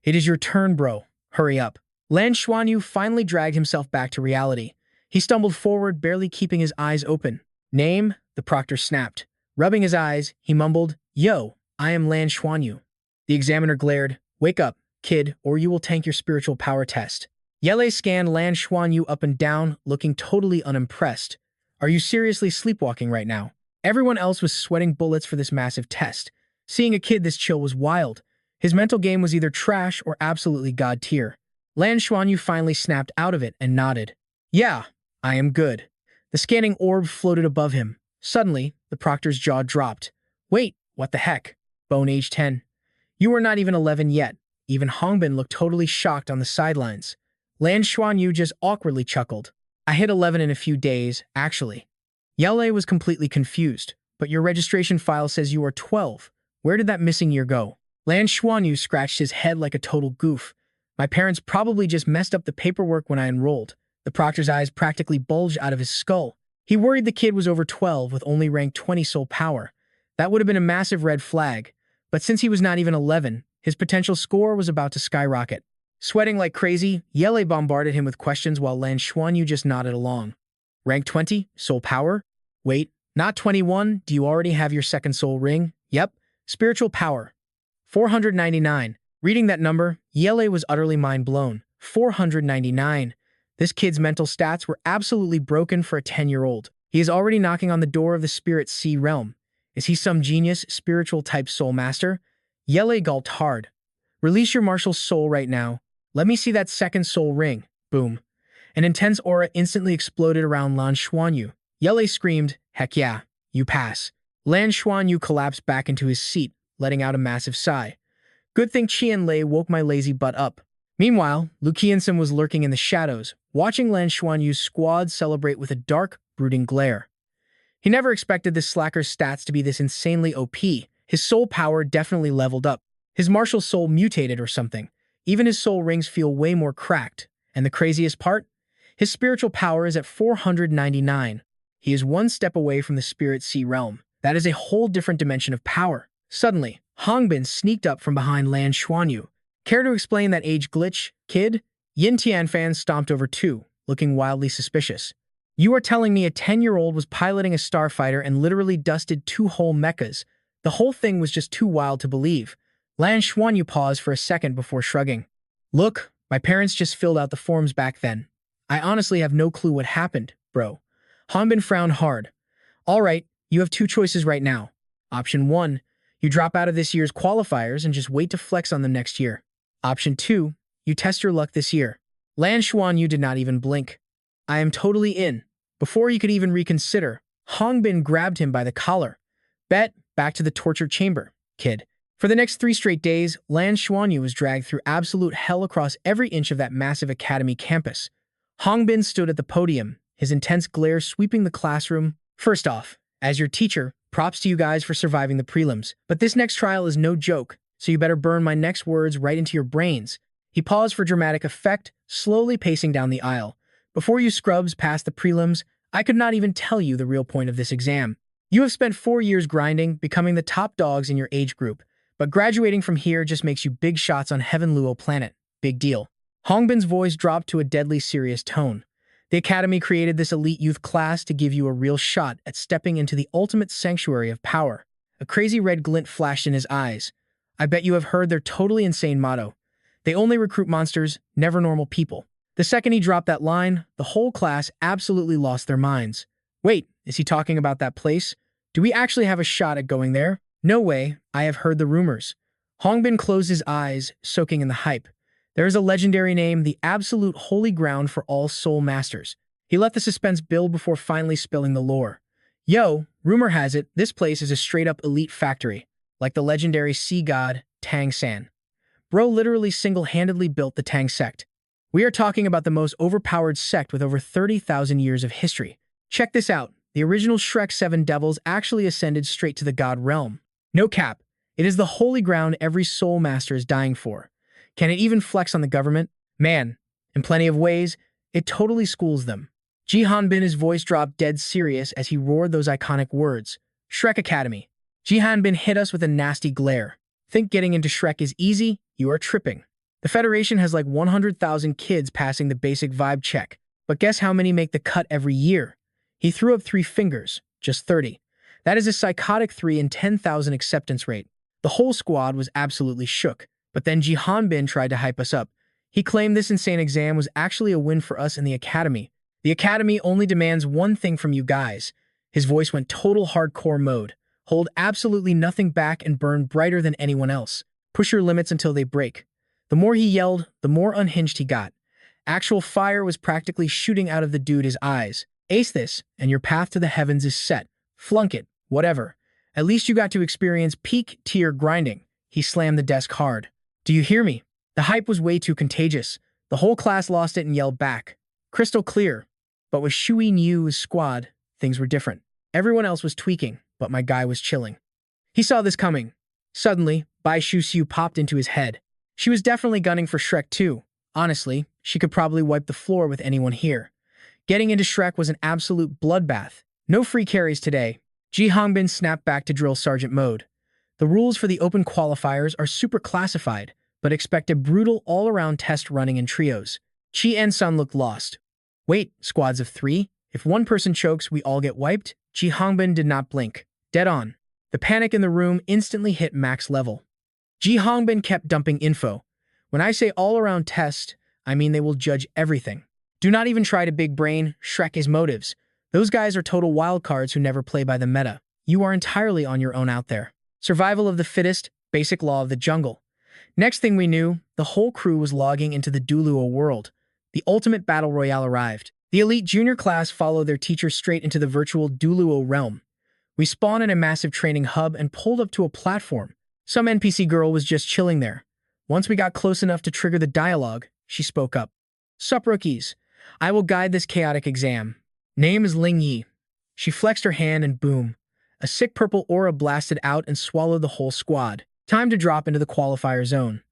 It is your turn, bro. Hurry up. Lan Xuanyu finally dragged himself back to reality. He stumbled forward, barely keeping his eyes open. Name? The proctor snapped. Rubbing his eyes, he mumbled, Yo, I am Lan Xuanyu. The examiner glared. Wake up, kid, or you will tank your spiritual power test. Yele scanned Lan Xuanyu up and down, looking totally unimpressed. Are you seriously sleepwalking right now? Everyone else was sweating bullets for this massive test. Seeing a kid this chill was wild. His mental game was either trash or absolutely god tier. Lan Xuanyu finally snapped out of it and nodded. Yeah, I am good. The scanning orb floated above him. Suddenly, the proctor's jaw dropped. Wait, what the heck? Bone age 10. You are not even 11 yet. Even Hongbin looked totally shocked on the sidelines. Lan Xuanyu just awkwardly chuckled. I hit 11 in a few days, actually. Yele was completely confused. But your registration file says you are 12. Where did that missing year go? Lan Xuanyu scratched his head like a total goof. My parents probably just messed up the paperwork when I enrolled. The proctor's eyes practically bulged out of his skull. He worried the kid was over 12 with only rank 20 soul power. That would have been a massive red flag. But since he was not even 11, his potential score was about to skyrocket. Sweating like crazy, Yele bombarded him with questions while Lan Xuanyu just nodded along. Rank 20? Soul power? Wait, not 21? Do you already have your second soul ring? Yep. Spiritual power. 499. Reading that number, Yele was utterly mind-blown. 499. This kid's mental stats were absolutely broken for a 10-year-old. He is already knocking on the door of the spirit sea realm. Is he some genius, spiritual-type soul master? Yele gulped hard. Release your martial soul right now. Let me see that second soul ring. Boom. An intense aura instantly exploded around Lan Xuanyu. Yele screamed, heck yeah, you pass. Lan Xuanyu collapsed back into his seat, letting out a massive sigh. Good thing Qian Lei woke my lazy butt up. Meanwhile, Lu Qiansen was lurking in the shadows, watching Lan Xuanyu's squad celebrate with a dark, brooding glare. He never expected this slacker's stats to be this insanely OP. His soul power definitely leveled up. His martial soul mutated or something. Even his soul rings feel way more cracked. And the craziest part? His spiritual power is at 499. He is one step away from the spirit sea realm. That is a whole different dimension of power. Suddenly, Hongbin sneaked up from behind Lan Xuanyu. Care to explain that age glitch, kid? Yin Tianfan stomped over too, looking wildly suspicious. You are telling me a 10-year-old was piloting a starfighter and literally dusted 2 whole mechas. The whole thing was just too wild to believe. Lan Xuanyu paused for a second before shrugging. Look, my parents just filled out the forms back then. I honestly have no clue what happened, bro. Hongbin frowned hard. All right, you have 2 choices right now. Option 1, you drop out of this year's qualifiers and just wait to flex on them next year. Option 2, you test your luck this year. Lan Xuanyu did not even blink. I am totally in. Before he could even reconsider, Hongbin grabbed him by the collar. Bet, back to the torture chamber, kid. For the next 3 straight days, Lan Xuanyu was dragged through absolute hell across every inch of that massive academy campus. Hongbin stood at the podium, his intense glare sweeping the classroom. First off, as your teacher, props to you guys for surviving the prelims, but this next trial is no joke, so you better burn my next words right into your brains. He paused for dramatic effect, slowly pacing down the aisle. Before you scrubs pass the prelims, I could not even tell you the real point of this exam. You have spent 4 years grinding, becoming the top dogs in your age group, but graduating from here just makes you big shots on Heaven Dou Planet. Big deal. Hongbin's voice dropped to a deadly serious tone. The Academy created this elite youth class to give you a real shot at stepping into the ultimate sanctuary of power. A crazy red glint flashed in his eyes. I bet you have heard their totally insane motto. They only recruit monsters, never normal people. The second he dropped that line, the whole class absolutely lost their minds. Wait, is he talking about that place? Do we actually have a shot at going there? No way, I have heard the rumors. Hongbin closed his eyes, soaking in the hype. There is a legendary name, the absolute holy ground for all soul masters. He let the suspense build before finally spilling the lore. Yo, rumor has it, this place is a straight-up elite factory, like the legendary sea god, Tang San. Bro literally single-handedly built the Tang sect. We are talking about the most overpowered sect with over 30,000 years of history. Check this out, the original Shrek 7 devils actually ascended straight to the god realm. No cap, it is the holy ground every soul master is dying for. Can it even flex on the government? Man, in plenty of ways, it totally schools them. Ji Hanbin, his voice dropped dead serious as he roared those iconic words. Shrek Academy. Ji Hanbin hit us with a nasty glare. Think getting into Shrek is easy? You are tripping. The Federation has like 100,000 kids passing the basic vibe check. But guess how many make the cut every year? He threw up 3 fingers, just 30. That is a psychotic 3 in 10,000 acceptance rate. The whole squad was absolutely shook. But then Ji Hanbin tried to hype us up. He claimed this insane exam was actually a win for us in the Academy. The Academy only demands one thing from you guys. His voice went total hardcore mode. Hold absolutely nothing back and burn brighter than anyone else. Push your limits until they break. The more he yelled, the more unhinged he got. Actual fire was practically shooting out of the dude's eyes. Ace this, and your path to the heavens is set. Flunk it, whatever. At least you got to experience peak tier grinding. He slammed the desk hard. Do you hear me? The hype was way too contagious. The whole class lost it and yelled back. Crystal clear. But with Shui Niu's squad, things were different. Everyone else was tweaking. but my guy was chilling. He saw this coming. Suddenly, Bai Shu popped into his head. She was definitely gunning for Shrek too. Honestly, she could probably wipe the floor with anyone here. Getting into Shrek was an absolute bloodbath. No free carries today. Ji Hongbin snapped back to drill sergeant mode. The rules for the open qualifiers are super classified, but expect a brutal all-around test running in trios. Chi and Sun looked lost. Wait, squads of 3? If one person chokes, we all get wiped? Ji Hongbin did not blink. Dead on. The panic in the room instantly hit max level. Ji Hongbin kept dumping info. When I say all-around test, I mean they will judge everything. Do not even try to big brain Shrek his motives. Those guys are total wildcards who never play by the meta. You are entirely on your own out there. Survival of the fittest, basic law of the jungle. Next thing we knew, the whole crew was logging into the Duluo world. The ultimate battle royale arrived. The elite junior class followed their teacher straight into the virtual Duluo realm. We spawned in a massive training hub and pulled up to a platform. Some NPC girl was just chilling there. Once we got close enough to trigger the dialogue, she spoke up. Sup rookies, I will guide this chaotic exam. Name is Ling Yi. She flexed her hand and boom. A sick purple aura blasted out and swallowed the whole squad. Time to drop into the qualifier zone.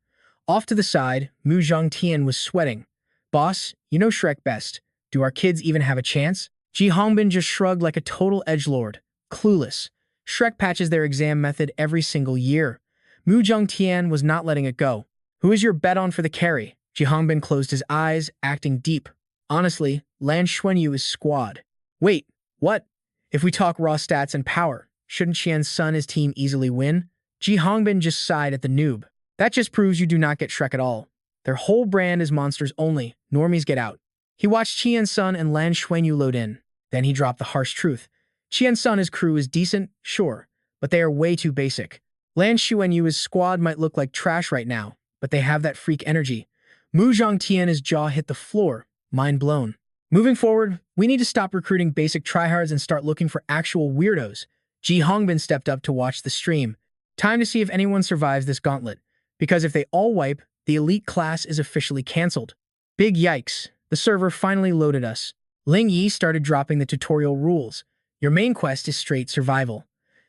Off to the side, Mu Zhongtian was sweating. Boss, you know Shrek best. Do our kids even have a chance? Ji Hongbin just shrugged like a total edgelord. Clueless. Shrek patches their exam method every single year. Mu Zhongtian was not letting it go. Who is your bet on for the carry? Ji Hongbin closed his eyes, acting deep. Honestly, Lan Xuanyu is squad. Wait, what? If we talk raw stats and power, shouldn't Qian's son his team easily win? Ji Hongbin just sighed at the noob. That just proves you do not get Shrek at all. Their whole brand is monsters only. Normies get out. He watched Qian's son and Lan Xuanyu load in. Then he dropped the harsh truth. Qian's son his crew is decent, sure, but they are way too basic. Lan Xuanyu's squad might look like trash right now, but they have that freak energy. Mu Zhongtian's jaw hit the floor, mind blown. Moving forward, we need to stop recruiting basic tryhards and start looking for actual weirdos. Ji Hongbin stepped up to watch the stream. Time to see if anyone survives this gauntlet, because if they all wipe, the elite class is officially cancelled. Big yikes, the server finally loaded us. Ling Yi started dropping the tutorial rules. Your main quest is straight survival.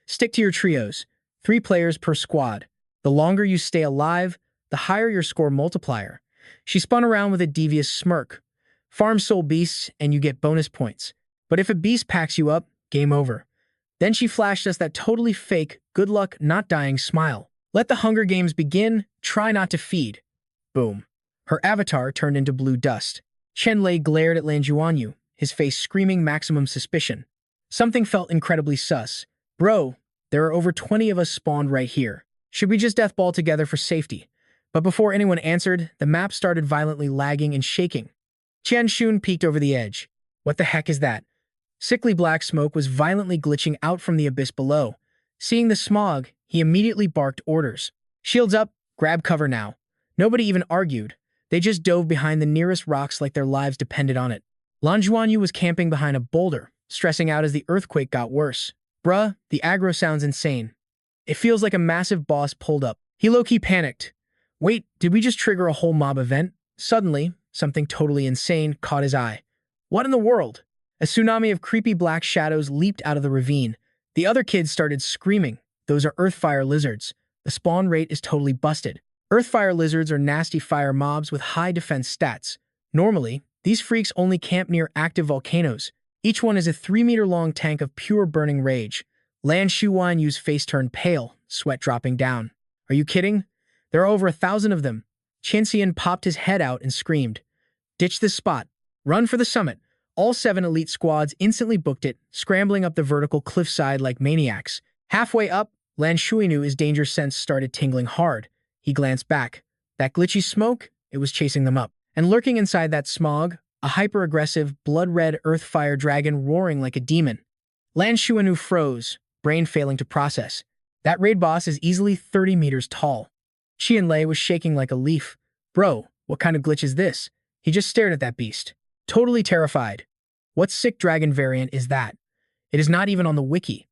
Stick to your trios, 3 players per squad. The longer you stay alive, the higher your score multiplier. She spun around with a devious smirk. Farm soul beasts and you get bonus points. But if a beast packs you up, game over. Then she flashed us that totally fake, good luck, not dying smile. Let the Hunger Games begin, try not to feed. Boom. Her avatar turned into blue dust. Chen Lei glared at Lan Xuanyu, his face screaming maximum suspicion. Something felt incredibly sus. Bro, there are over 20 of us spawned right here. Should we just deathball together for safety? But before anyone answered, the map started violently lagging and shaking. Qian Shun peeked over the edge. What the heck is that? Sickly black smoke was violently glitching out from the abyss below. Seeing the smog, he immediately barked orders. Shields up, grab cover now. Nobody even argued. They just dove behind the nearest rocks like their lives depended on it. Lan Xuanyu was camping behind a boulder, stressing out as the earthquake got worse. Bruh, the aggro sounds insane. It feels like a massive boss pulled up. He low-key panicked. Wait, did we just trigger a whole mob event? Suddenly, something totally insane caught his eye. What in the world? A tsunami of creepy black shadows leaped out of the ravine. The other kids started screaming. Those are earthfire lizards. The spawn rate is totally busted. Earthfire lizards are nasty fire mobs with high defense stats. Normally, these freaks only camp near active volcanoes. Each one is a 3-meter-long tank of pure burning rage. Lan Xuanyu's face turned pale, sweat dropping down. Are you kidding? There are over 1,000 of them. Qianxian popped his head out and screamed. Ditch this spot. Run for the summit. All 7 elite squads instantly booked it, scrambling up the vertical cliffside like maniacs. Halfway up, Lan Xuanyu's danger sense started tingling hard. He glanced back. That glitchy smoke? It was chasing them up. And lurking inside that smog, a hyper-aggressive, blood-red earth-fire dragon roaring like a demon. Lan Xuanyu froze, brain failing to process. That raid boss is easily 30 meters tall. Qian Lei was shaking like a leaf. Bro, what kind of glitch is this? He just stared at that beast. Totally terrified. What sick dragon variant is that? It is not even on the wiki.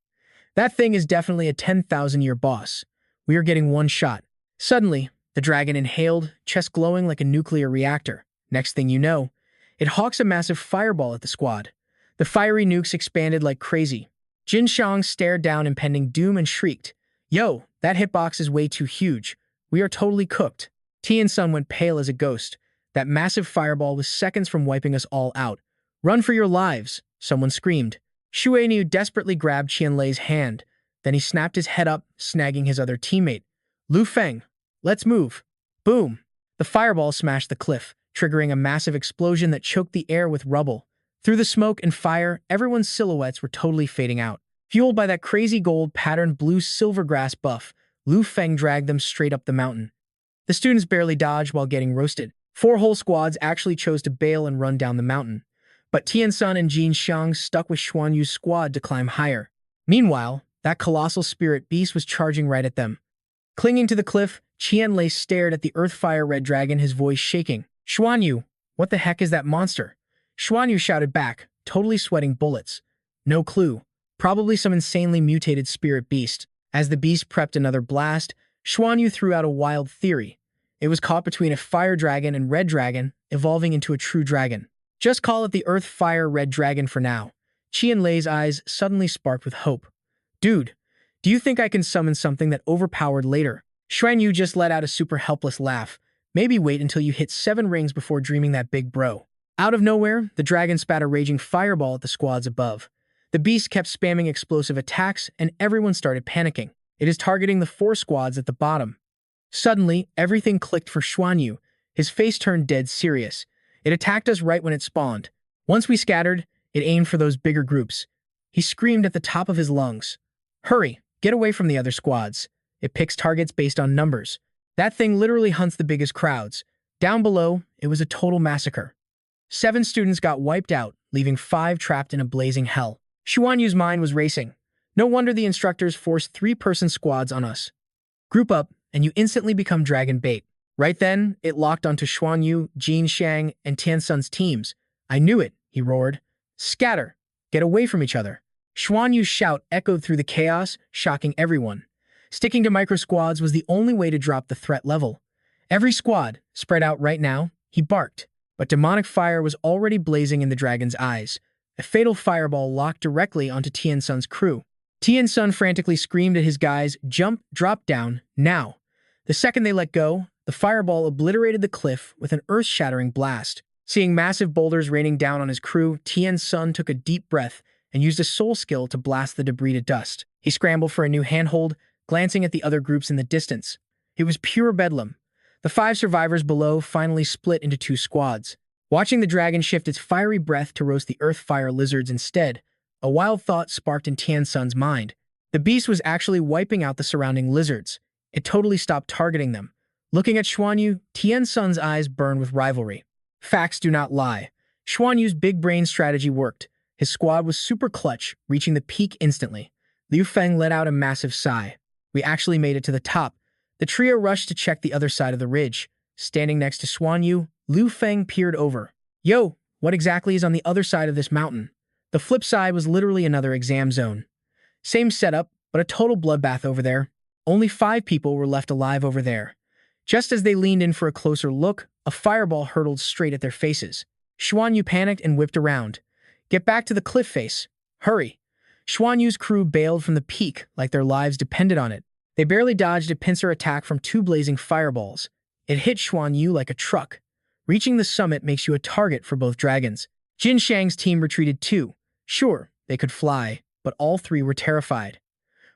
That thing is definitely a 10,000-year boss. We are getting one shot. Suddenly, the dragon inhaled, chest glowing like a nuclear reactor. Next thing you know, it hawks a massive fireball at the squad. The fiery nukes expanded like crazy. Jin Xiang stared down impending doom and shrieked, "Yo, that hitbox is way too huge. We are totally cooked." Tian Sun went pale as a ghost. That massive fireball was seconds from wiping us all out. "Run for your lives," someone screamed. Xuanyu desperately grabbed Qianlei's hand. Then he snapped his head up, snagging his other teammate. "Lu Feng, let's move." Boom! The fireball smashed the cliff, triggering a massive explosion that choked the air with rubble. Through the smoke and fire, everyone's silhouettes were totally fading out. Fueled by that crazy gold-patterned blue-silver grass buff, Lu Feng dragged them straight up the mountain. The students barely dodged while getting roasted. 4 whole squads actually chose to bail and run down the mountain. But Tian Sun and Jin Xiang stuck with Xuanyu's squad to climb higher. Meanwhile, that colossal spirit beast was charging right at them. Clinging to the cliff, Qianlei stared at the earth-fire red dragon, his voice shaking. "Xuanyu, what the heck is that monster?" Xuanyu shouted back, totally sweating bullets. "No clue. Probably some insanely mutated spirit beast." As the beast prepped another blast, Xuanyu threw out a wild theory. It was caught between a fire dragon and red dragon, evolving into a true dragon. "Just call it the earth-fire red dragon for now." Qianlei's eyes suddenly sparked with hope. "Dude, do you think I can summon something that overpowered later?" Xuanyu just let out a super helpless laugh. "Maybe wait until you hit 7 rings before dreaming that big bro." Out of nowhere, the dragon spat a raging fireball at the squads above. The beast kept spamming explosive attacks, and everyone started panicking. It is targeting the 4 squads at the bottom. Suddenly, everything clicked for Xuanyu. His face turned dead serious. It attacked us right when it spawned. Once we scattered, it aimed for those bigger groups. He screamed at the top of his lungs. "Hurry, get away from the other squads." It picks targets based on numbers. That thing literally hunts the biggest crowds. Down below, it was a total massacre. 7 students got wiped out, leaving 5 trapped in a blazing hell. Xuanyu's mind was racing. No wonder the instructors forced 3-person squads on us. Group up, and you instantly become dragon bait. Right then, it locked onto Xuanyu, Jin Xiang, and Tian Sun's teams. "I knew it," he roared. "Scatter! Get away from each other." Xuanyu's shout echoed through the chaos, shocking everyone. Sticking to micro-squads was the only way to drop the threat level. "Every squad, spread out right now," he barked. But demonic fire was already blazing in the dragon's eyes. A fatal fireball locked directly onto Tian Sun's crew. Tian Sun frantically screamed at his guys, "Jump, drop down, now." The second they let go, the fireball obliterated the cliff with an earth-shattering blast. Seeing massive boulders raining down on his crew, Tian Sun took a deep breath and used a soul skill to blast the debris to dust. He scrambled for a new handhold, glancing at the other groups in the distance. It was pure bedlam. The 5 survivors below finally split into 2 squads. Watching the dragon shift its fiery breath to roast the earth-fire lizards instead, a wild thought sparked in Tian Sun's mind. The beast was actually wiping out the surrounding lizards. It totally stopped targeting them. Looking at Xuanyu, Tian Sun's eyes burned with rivalry. Facts do not lie. Xuanyu's big brain strategy worked. His squad was super clutch, reaching the peak instantly. Lu Feng let out a massive sigh. "We actually made it to the top." The trio rushed to check the other side of the ridge. Standing next to Xuanyu, Lu Feng peered over. "Yo, what exactly is on the other side of this mountain?" The flip side was literally another exam zone. Same setup, but a total bloodbath over there. Only 5 people were left alive over there. Just as they leaned in for a closer look, a fireball hurtled straight at their faces. Xuanyu panicked and whipped around. "Get back to the cliff face. Hurry." Xuanyu's crew bailed from the peak like their lives depended on it. They barely dodged a pincer attack from 2 blazing fireballs. It hit Xuanyu like a truck. Reaching the summit makes you a target for both dragons. Jin Xiang's team retreated too. Sure, they could fly, but all 3 were terrified.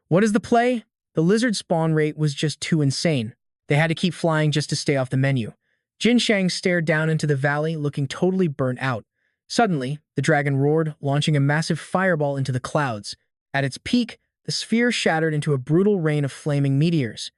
What is the play? The lizard spawn rate was just too insane. They had to keep flying just to stay off the menu. Jin Xiang stared down into the valley, looking totally burnt out. Suddenly, the dragon roared, launching a massive fireball into the clouds. At its peak, the sphere shattered into a brutal rain of flaming meteors.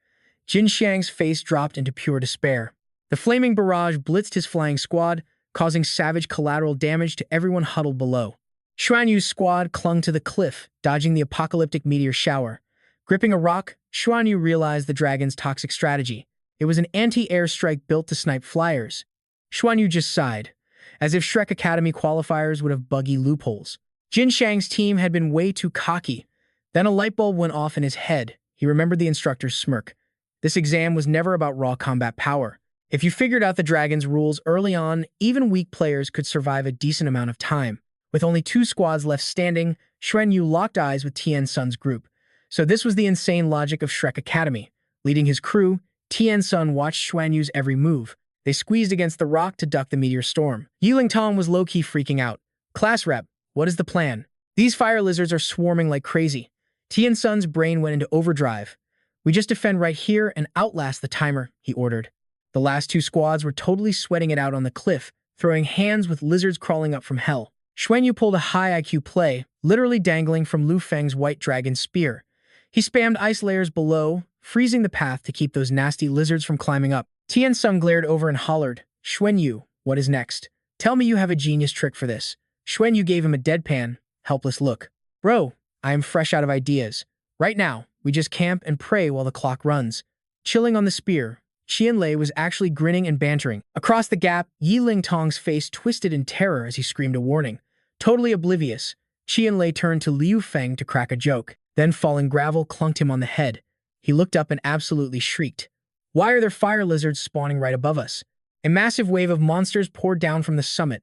Jin Xiang's face dropped into pure despair. The flaming barrage blitzed his flying squad, causing savage collateral damage to everyone huddled below. Xuanyu's squad clung to the cliff, dodging the apocalyptic meteor shower. Gripping a rock, Xuanyu realized the dragon's toxic strategy. It was an anti-air strike built to snipe flyers. Xuanyu just sighed, as if Shrek Academy qualifiers would have buggy loopholes. Jin Xiang's team had been way too cocky. Then a light bulb went off in his head. He remembered the instructor's smirk. This exam was never about raw combat power. If you figured out the dragon's rules early on, even weak players could survive a decent amount of time. With only 2 squads left standing, Xuanyu locked eyes with Tian Sun's group. So this was the insane logic of Shrek Academy. Leading his crew, Tian Sun watched Xuanyu's every move. They squeezed against the rock to duck the meteor storm. Yiling Tong was low-key freaking out. Class rep, what is the plan? These fire lizards are swarming like crazy. Tian Sun's brain went into overdrive. We just defend right here and outlast the timer, he ordered. The last two squads were totally sweating it out on the cliff, throwing hands with lizards crawling up from hell. Xuanyu pulled a high IQ play, literally dangling from Lu Feng's white dragon spear. He spammed ice layers below, freezing the path to keep those nasty lizards from climbing up. Tian Sun glared over and hollered, Xuanyu, what is next? Tell me you have a genius trick for this. Xuanyu gave him a deadpan, helpless look. Bro, I am fresh out of ideas. Right now, we just camp and pray while the clock runs. Chilling on the spear, Qianlei was actually grinning and bantering. Across the gap, Yiling Tong's face twisted in terror as he screamed a warning. Totally oblivious, Qianlei turned to Liu Feng to crack a joke. Then falling gravel clunked him on the head. He looked up and absolutely shrieked. Why are there fire lizards spawning right above us? A massive wave of monsters poured down from the summit.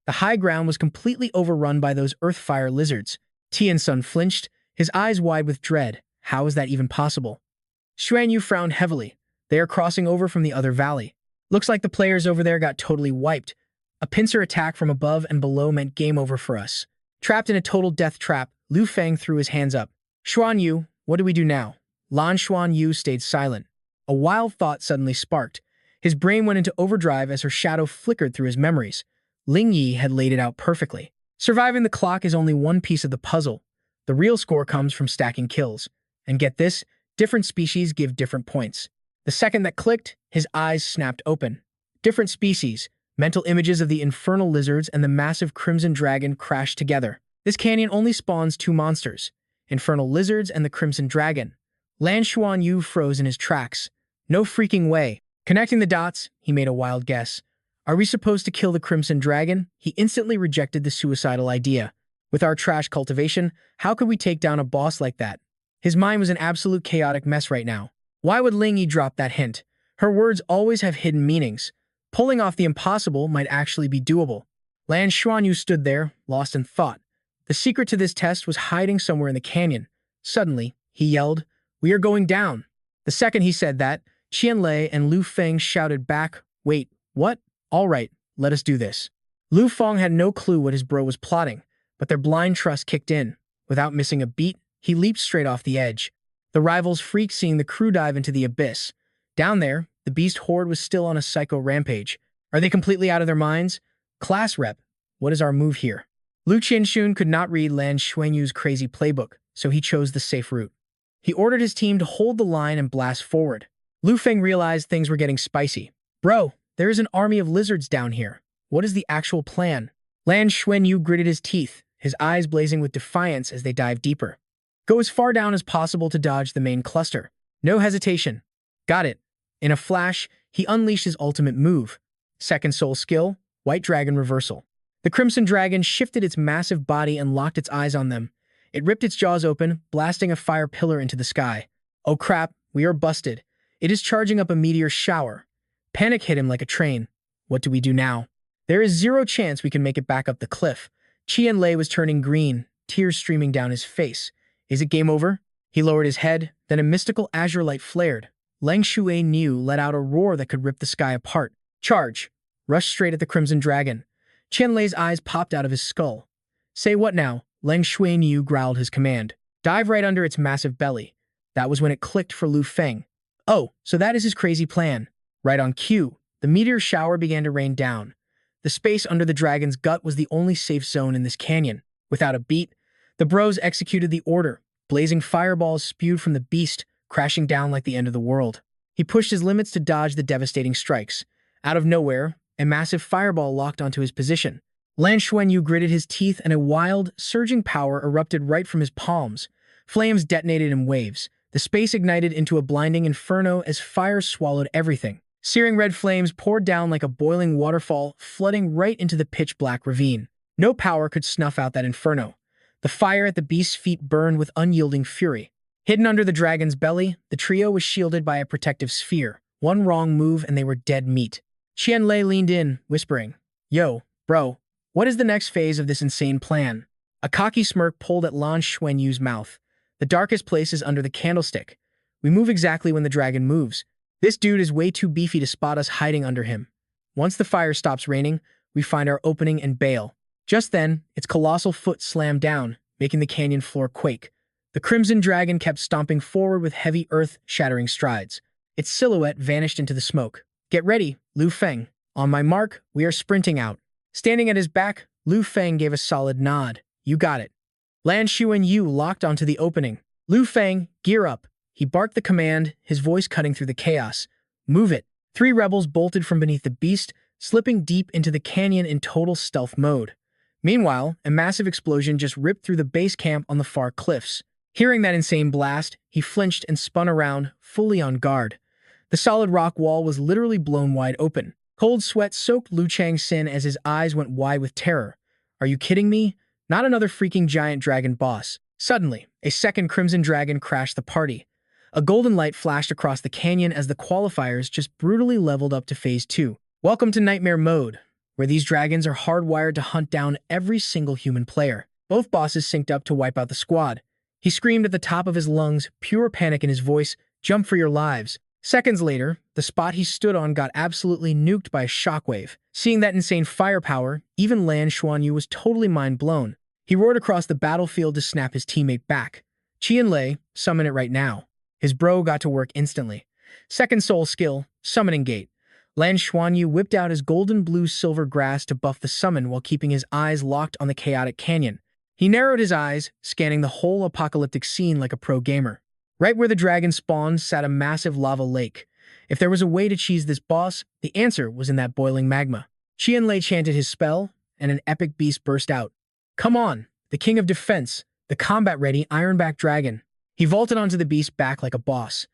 The high ground was completely overrun by those earth fire lizards. Tian Sun flinched, his eyes wide with dread. How is that even possible? Xuanyu frowned heavily. They are crossing over from the other valley. Looks like the players over there got totally wiped. A pincer attack from above and below meant game over for us. Trapped in a total death trap, Lu Feng threw his hands up. Xuanyu, what do we do now? Lan Xuanyu stayed silent. A wild thought suddenly sparked. His brain went into overdrive as her shadow flickered through his memories. Ling Yi had laid it out perfectly. Surviving the clock is only one piece of the puzzle. The real score comes from stacking kills. And get this, different species give different points. The second that clicked, his eyes snapped open. Different species, mental images of the infernal lizards and the massive crimson dragon crashed together. This canyon only spawns two monsters, infernal lizards and the crimson dragon. Lan Xuanyu froze in his tracks. No freaking way. Connecting the dots, he made a wild guess. Are we supposed to kill the crimson dragon? He instantly rejected the suicidal idea. With our trash cultivation, how could we take down a boss like that? His mind was an absolute chaotic mess right now. Why would Ling Yi drop that hint? Her words always have hidden meanings. Pulling off the impossible might actually be doable. Lan Xuanyu stood there, lost in thought. The secret to this test was hiding somewhere in the canyon. Suddenly, he yelled, "We are going down." The second he said that, Qianlei and Lu Feng shouted back, "Wait, what? All right, let us do this." Lu Feng had no clue what his bro was plotting, but their blind trust kicked in. Without missing a beat, he leaped straight off the edge. The rivals freaked seeing the crew dive into the abyss. Down there, the beast horde was still on a psycho rampage. Are they completely out of their minds? Class rep, what is our move here? Lu Qianxun could not read Lan Xuanyu's crazy playbook, so he chose the safe route. He ordered his team to hold the line and blast forward. Lu Feng realized things were getting spicy. Bro, there is an army of lizards down here. What is the actual plan? Lan Xuanyu gritted his teeth, his eyes blazing with defiance as they dived deeper. Go as far down as possible to dodge the main cluster. No hesitation. Got it. In a flash, he unleashed his ultimate move. Second soul skill, White Dragon Reversal. The Crimson Dragon shifted its massive body and locked its eyes on them. It ripped its jaws open, blasting a fire pillar into the sky. Oh crap, we are busted. It is charging up a meteor shower. Panic hit him like a train. What do we do now? There is zero chance we can make it back up the cliff. Qianlei was turning green, tears streaming down his face. Is it game over? He lowered his head, then a mystical azure light flared. Lan Xuanyu let out a roar that could rip the sky apart. Charge! Rushed straight at the Crimson Dragon. Qianlei's eyes popped out of his skull. Say what now? Lan Xuanyu growled his command. Dive right under its massive belly. That was when it clicked for Lu Feng. Oh, so that is his crazy plan. Right on cue, the meteor shower began to rain down. The space under the dragon's gut was the only safe zone in this canyon. Without a beat, the bros executed the order. Blazing fireballs spewed from the beast, crashing down like the end of the world. He pushed his limits to dodge the devastating strikes. Out of nowhere, a massive fireball locked onto his position. Lan Xuanyu gritted his teeth and a wild, surging power erupted right from his palms. Flames detonated in waves. The space ignited into a blinding inferno as fire swallowed everything. Searing red flames poured down like a boiling waterfall, flooding right into the pitch-black ravine. No power could snuff out that inferno. The fire at the beast's feet burned with unyielding fury. Hidden under the dragon's belly, the trio was shielded by a protective sphere. One wrong move and they were dead meat. Qianlei leaned in, whispering, Yo, bro, what is the next phase of this insane plan? A cocky smirk pulled at Lan Xuanyu's mouth. The darkest place is under the candlestick. We move exactly when the dragon moves. This dude is way too beefy to spot us hiding under him. Once the fire stops raining, we find our opening and bail. Just then, its colossal foot slammed down, making the canyon floor quake. The crimson dragon kept stomping forward with heavy earth-shattering strides. Its silhouette vanished into the smoke. Get ready, Lu Feng. On my mark, we are sprinting out. Standing at his back, Lu Feng gave a solid nod. You got it. Lan Xuanyu locked onto the opening. Lu Feng, gear up. He barked the command, his voice cutting through the chaos. Move it. 3 rebels bolted from beneath the beast, slipping deep into the canyon in total stealth mode. Meanwhile, a massive explosion just ripped through the base camp on the far cliffs. Hearing that insane blast, he flinched and spun around, fully on guard. The solid rock wall was literally blown wide open. Cold sweat soaked Lu Chang's sin as his eyes went wide with terror. Are you kidding me? Not another freaking giant dragon boss. Suddenly, a second crimson dragon crashed the party. A golden light flashed across the canyon as the qualifiers just brutally leveled up to Phase 2. Welcome to Nightmare Mode, where these dragons are hardwired to hunt down every single human player. Both bosses synced up to wipe out the squad. He screamed at the top of his lungs, pure panic in his voice, "Jump for your lives." Seconds later, the spot he stood on got absolutely nuked by a shockwave. Seeing that insane firepower, even Lan Xuanyu was totally mind-blown. He roared across the battlefield to snap his teammate back. Qianlei, summon it right now. His bro got to work instantly. Second soul skill, Summoning Gate. Lan Xuanyu whipped out his golden blue silver grass to buff the summon while keeping his eyes locked on the chaotic canyon. He narrowed his eyes, scanning the whole apocalyptic scene like a pro gamer. Right where the dragon spawned sat a massive lava lake. If there was a way to cheese this boss, the answer was in that boiling magma. Qianlei chanted his spell, and an epic beast burst out. Come on, the king of defense, the combat-ready ironback dragon. He vaulted onto the beast's back like a boss.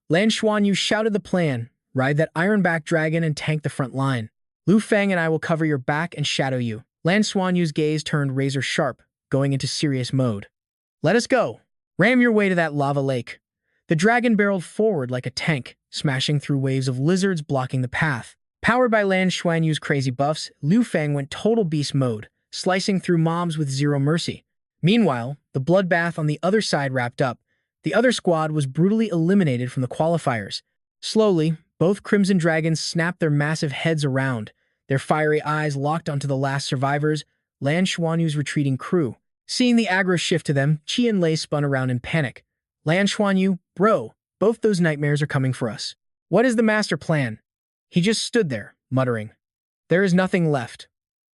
Lan Xuanyu shouted the plan, ride that ironback dragon and tank the front line. Lu Feng and I will cover your back and shadow you. Lan Xuanyu's gaze turned razor sharp, going into serious mode. Let us go. Ram your way to that lava lake. The dragon barreled forward like a tank, smashing through waves of lizards blocking the path. Powered by Lan Xuanyu's crazy buffs, Lu Feng went total beast mode, slicing through mobs with zero mercy. Meanwhile, the bloodbath on the other side wrapped up. The other squad was brutally eliminated from the qualifiers. Slowly, both crimson dragons snapped their massive heads around, their fiery eyes locked onto the last survivors, Lan Xuanyu's retreating crew. Seeing the aggro shift to them, Qianlei spun around in panic. Lan Xuanyu, bro, both those nightmares are coming for us. What is the master plan? He just stood there, muttering. There is nothing left.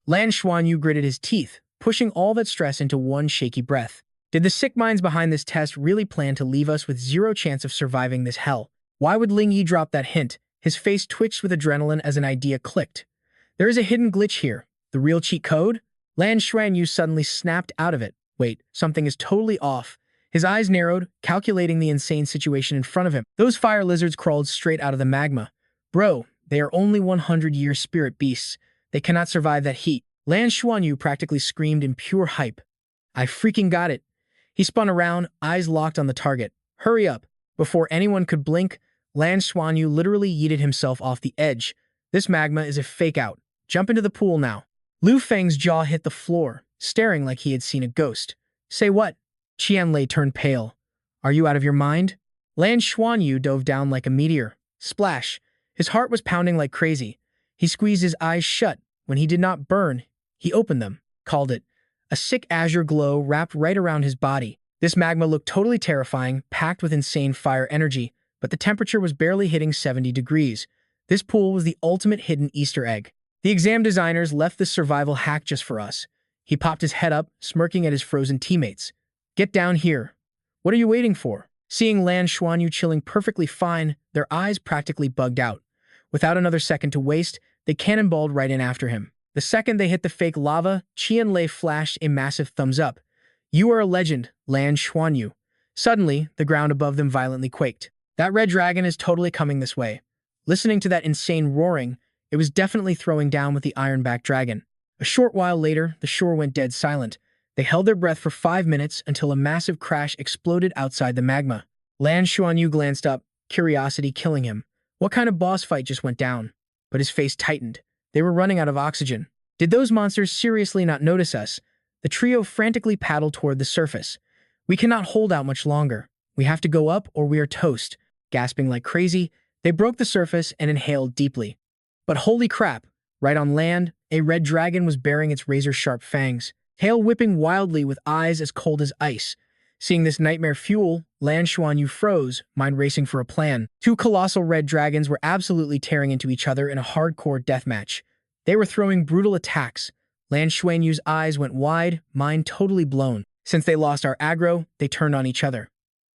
Lan Xuanyu gritted his teeth, pushing all that stress into one shaky breath. Did the sick minds behind this test really plan to leave us with zero chance of surviving this hell? Why would Ling Yi drop that hint? His face twitched with adrenaline as an idea clicked. There is a hidden glitch here. The real cheat code? Lan Xuanyu suddenly snapped out of it. Wait, something is totally off. His eyes narrowed, calculating the insane situation in front of him. Those fire lizards crawled straight out of the magma. Bro, they are only 100-year spirit beasts. They cannot survive that heat. Lan Xuanyu practically screamed in pure hype. I freaking got it. He spun around, eyes locked on the target. Hurry up. Before anyone could blink, Lan Xuanyu literally yeeted himself off the edge. This magma is a fake-out. Jump into the pool now. Lu Feng's jaw hit the floor, staring like he had seen a ghost. Say what? Qianlei turned pale. Are you out of your mind? Lan Xuanyu dove down like a meteor. Splash. His heart was pounding like crazy. He squeezed his eyes shut. When he did not burn, he opened them, called it. A sick azure glow wrapped right around his body. This magma looked totally terrifying, packed with insane fire energy, but the temperature was barely hitting 70 degrees. This pool was the ultimate hidden Easter egg. The exam designers left this survival hack just for us. He popped his head up, smirking at his frozen teammates. Get down here. What are you waiting for? Seeing Lan Xuanyu chilling perfectly fine, their eyes practically bugged out. Without another second to waste, they cannonballed right in after him. The second they hit the fake lava, Qianlei flashed a massive thumbs up. You are a legend, Lan Xuanyu. Suddenly, the ground above them violently quaked. That red dragon is totally coming this way. Listening to that insane roaring, it was definitely throwing down with the ironback dragon. A short while later, the shore went dead silent. They held their breath for 5 minutes until a massive crash exploded outside the magma. Lan Xuanyu glanced up, curiosity killing him. What kind of boss fight just went down? But his face tightened. They were running out of oxygen. Did those monsters seriously not notice us? The trio frantically paddled toward the surface. We cannot hold out much longer. We have to go up or we are toast. Gasping like crazy, they broke the surface and inhaled deeply. But holy crap, right on land, a red dragon was baring its razor-sharp fangs, tail whipping wildly with eyes as cold as ice. Seeing this nightmare fuel, Lan Xuanyu froze, mind racing for a plan. Two colossal red dragons were absolutely tearing into each other in a hardcore deathmatch. They were throwing brutal attacks. Lan Xuanyu's eyes went wide, mind totally blown. Since they lost our aggro, they turned on each other.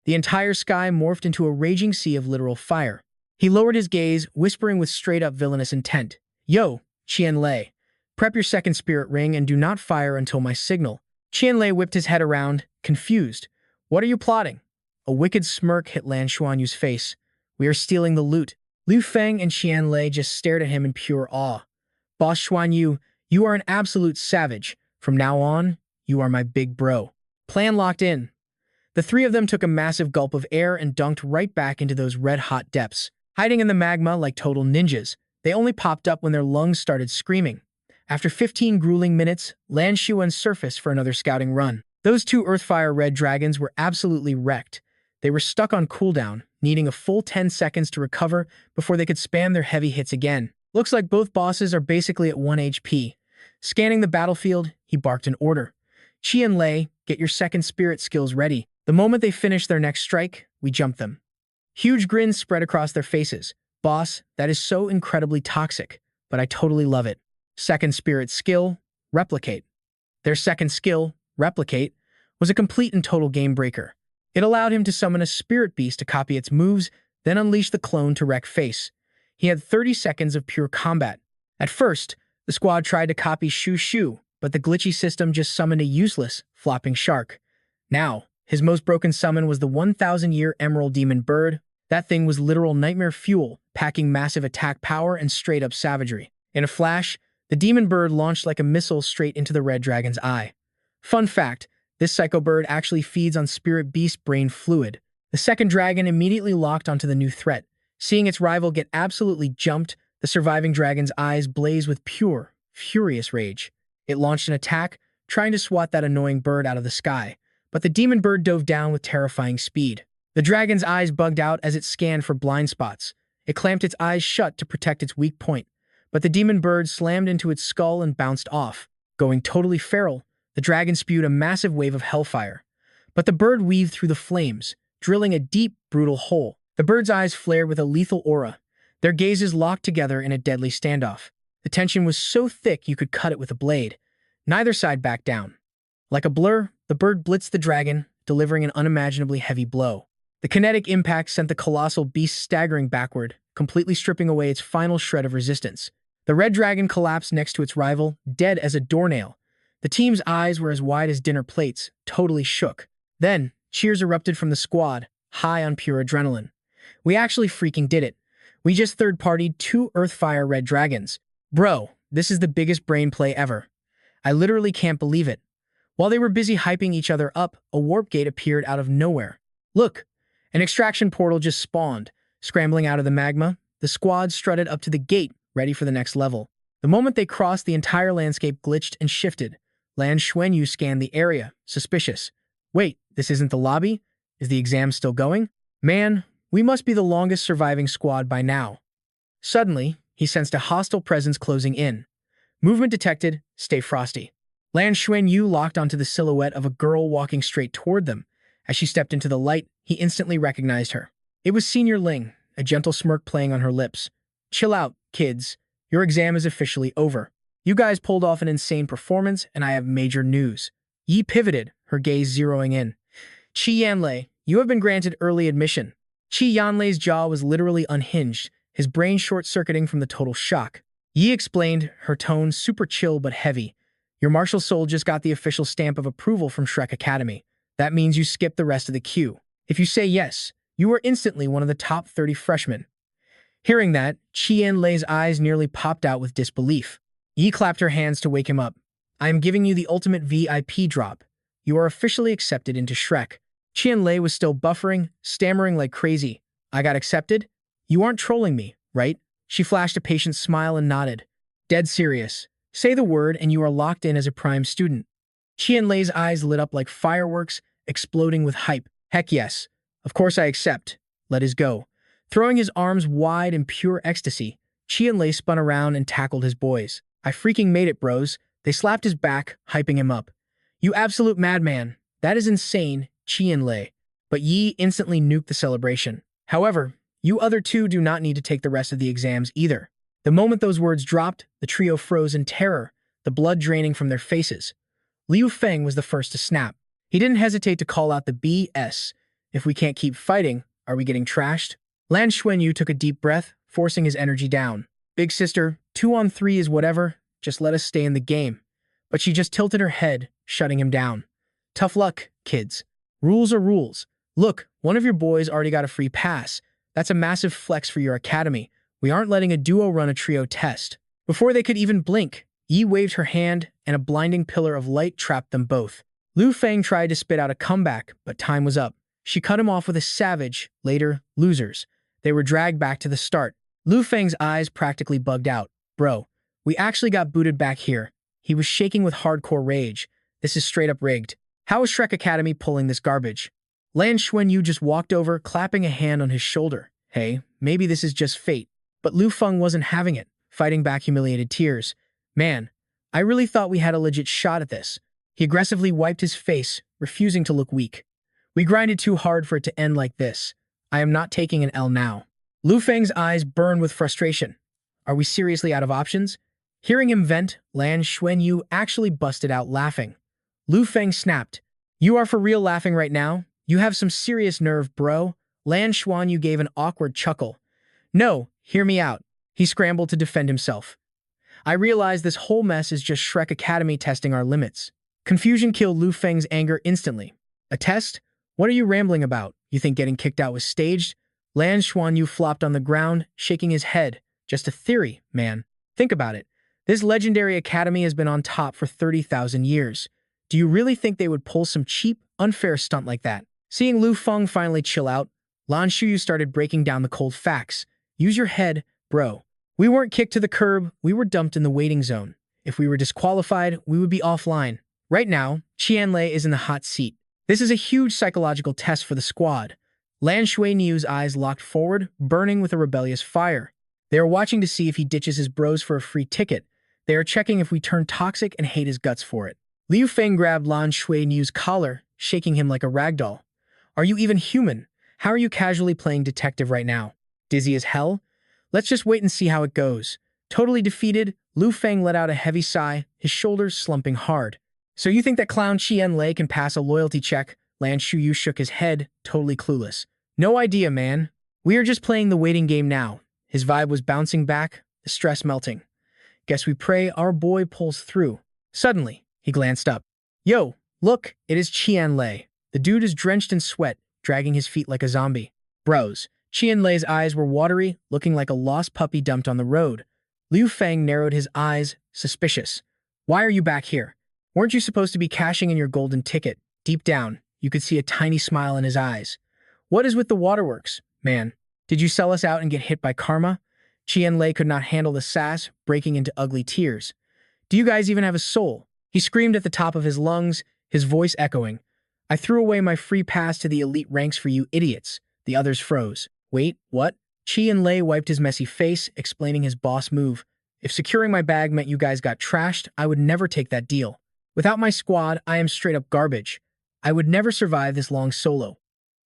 The entire sky morphed into a raging sea of literal fire. He lowered his gaze, whispering with straight-up villainous intent. Yo, Qianlei, prep your second spirit ring and do not fire until my signal. Qianlei whipped his head around, confused. What are you plotting? A wicked smirk hit Lan Xuanyu's face. We are stealing the loot. Liu Feng and Qianlei just stared at him in pure awe. Boss Xuanyu, you are an absolute savage. From now on, you are my big bro. Plan locked in. The three of them took a massive gulp of air and dunked right back into those red-hot depths. Hiding in the magma like total ninjas, they only popped up when their lungs started screaming. After 15 grueling minutes, Lan Xuan surfaced for another scouting run. Those two Earthfire red dragons were absolutely wrecked. They were stuck on cooldown, needing a full 10 seconds to recover before they could spam their heavy hits again. Looks like both bosses are basically at 1 HP. Scanning the battlefield, he barked an order. Qianlei, get your second spirit skills ready. The moment they finish their next strike, we jump them. Huge grins spread across their faces. Boss, that is so incredibly toxic, but I totally love it. Second spirit skill, replicate. Their second skill, replicate, was a complete and total game breaker. It allowed him to summon a spirit beast to copy its moves, then unleash the clone to wreck face. He had 30 seconds of pure combat. At first, the squad tried to copy Shu, but the glitchy system just summoned a useless, flopping shark. Now, his most broken summon was the 1,000-year Emerald Demon Bird. That thing was literal nightmare fuel, packing massive attack power and straight-up savagery. In a flash, the demon bird launched like a missile straight into the red dragon's eye. Fun fact, this psycho bird actually feeds on spirit beast brain fluid. The second dragon immediately locked onto the new threat. Seeing its rival get absolutely jumped, the surviving dragon's eyes blazed with pure, furious rage. It launched an attack, trying to swat that annoying bird out of the sky, but the demon bird dove down with terrifying speed. The dragon's eyes bugged out as it scanned for blind spots. It clamped its eyes shut to protect its weak point, but the demon bird slammed into its skull and bounced off. Going totally feral, the dragon spewed a massive wave of hellfire. But the bird weaved through the flames, drilling a deep, brutal hole. The bird's eyes flared with a lethal aura. Their gazes locked together in a deadly standoff. The tension was so thick you could cut it with a blade. Neither side backed down. Like a blur, the bird blitzed the dragon, delivering an unimaginably heavy blow. The kinetic impact sent the colossal beast staggering backward, completely stripping away its final shred of resistance. The red dragon collapsed next to its rival, dead as a doornail. The team's eyes were as wide as dinner plates, totally shook. Then, cheers erupted from the squad, high on pure adrenaline. We actually freaking did it. We just third-partied 2 Earthfire red dragons. Bro, this is the biggest brain play ever. I literally can't believe it. While they were busy hyping each other up, a warp gate appeared out of nowhere. Look! An extraction portal just spawned. Scrambling out of the magma, the squad strutted up to the gate, ready for the next level. The moment they crossed, the entire landscape glitched and shifted. Lan Xuanyu scanned the area, suspicious. Wait, this isn't the lobby? Is the exam still going? Man, we must be the longest surviving squad by now. Suddenly, he sensed a hostile presence closing in. Movement detected, stay frosty. Lan Xuanyu locked onto the silhouette of a girl walking straight toward them. As she stepped into the light, he instantly recognized her. It was Senior Ling, a gentle smirk playing on her lips. Chill out, kids. Your exam is officially over. You guys pulled off an insane performance, and I have major news. Yi pivoted, her gaze zeroing in. Qianlei, you have been granted early admission. Qianlei's jaw was literally unhinged, his brain short-circuiting from the total shock. Yi explained, her tone super chill but heavy. Your martial soul just got the official stamp of approval from Shrek Academy. That means you skip the rest of the queue. If you say yes, you are instantly one of the top 30 freshmen. Hearing that, Qianlei's eyes nearly popped out with disbelief. Yi clapped her hands to wake him up. I am giving you the ultimate VIP drop. You are officially accepted into Shrek. Qianlei was still buffering, stammering like crazy. I got accepted? You aren't trolling me, right? She flashed a patient smile and nodded. Dead serious. Say the word and you are locked in as a prime student. Qianlei's eyes lit up like fireworks, exploding with hype. Heck yes. Of course I accept. Let us go. Throwing his arms wide in pure ecstasy, Qianlei spun around and tackled his boys. I freaking made it, bros. They slapped his back, hyping him up. You absolute madman. That is insane, Qianlei. But Yi instantly nuked the celebration. However, you other two do not need to take the rest of the exams either. The moment those words dropped, the trio froze in terror, the blood draining from their faces. Liu Feng was the first to snap. He didn't hesitate to call out the BS. If we can't keep fighting, are we getting trashed? Lan Xuanyu took a deep breath, forcing his energy down. Big sister, 2-on-3 is whatever, just let us stay in the game. But she just tilted her head, shutting him down. Tough luck, kids. Rules are rules. Look, one of your boys already got a free pass. That's a massive flex for your academy. We aren't letting a duo run a trio test. Before they could even blink, Yi waved her hand, and a blinding pillar of light trapped them both. Liu Feng tried to spit out a comeback, but time was up. She cut him off with a savage, later, losers. They were dragged back to the start. Liu Feng's eyes practically bugged out. Bro, we actually got booted back here. He was shaking with hardcore rage. This is straight up rigged. How is Shrek Academy pulling this garbage? Lan Xuanyu just walked over, clapping a hand on his shoulder. Hey, maybe this is just fate. But Liu Feng wasn't having it, fighting back humiliated tears. Man, I really thought we had a legit shot at this. He aggressively wiped his face, refusing to look weak. We grinded too hard for it to end like this. I am not taking an L now. Liu Feng's eyes burned with frustration. Are we seriously out of options? Hearing him vent, Lan Xuanyu actually busted out laughing. Liu Feng snapped. You are for real laughing right now? You have some serious nerve, bro. Lan Xuanyu gave an awkward chuckle. No, hear me out. He scrambled to defend himself. I realize this whole mess is just Shrek Academy testing our limits. Confusion killed Liu Feng's anger instantly. A test? What are you rambling about? You think getting kicked out was staged? Lan Xuanyu flopped on the ground, shaking his head. Just a theory, man. Think about it. This legendary academy has been on top for 30,000 years. Do you really think they would pull some cheap, unfair stunt like that? Seeing Liu Feng finally chill out, Lan Xuanyu started breaking down the cold facts. Use your head, bro. We weren't kicked to the curb, we were dumped in the waiting zone. If we were disqualified, we would be offline. Right now, Qianlei is in the hot seat. This is a huge psychological test for the squad. Lan Xuanyu's eyes locked forward, burning with a rebellious fire. They are watching to see if he ditches his bros for a free ticket. They are checking if we turn toxic and hate his guts for it. Liu Feng grabbed Lan Xuanyu's collar, shaking him like a ragdoll. Are you even human? How are you casually playing detective right now? Dizzy as hell? Let's just wait and see how it goes. Totally defeated, Liu Feng let out a heavy sigh, his shoulders slumping hard. So you think that clown Qianlei can pass a loyalty check? Lan Xuanyu shook his head, totally clueless. No idea, man. We are just playing the waiting game now. His vibe was bouncing back, the stress melting. Guess we pray our boy pulls through. Suddenly, he glanced up. Yo, look, it is Qianlei. The dude is drenched in sweat, dragging his feet like a zombie. Bros. Qianlei's eyes were watery, looking like a lost puppy dumped on the road. Liu Feng narrowed his eyes, suspicious. Why are you back here? Weren't you supposed to be cashing in your golden ticket? Deep down, you could see a tiny smile in his eyes. What is with the waterworks, man? Did you sell us out and get hit by karma? Qianlei could not handle the sass, breaking into ugly tears. Do you guys even have a soul? He screamed at the top of his lungs, his voice echoing. I threw away my free pass to the elite ranks for you idiots. The others froze. Wait, what? Qianlei wiped his messy face, explaining his boss move. If securing my bag meant you guys got trashed, I would never take that deal. Without my squad, I am straight up garbage. I would never survive this long solo.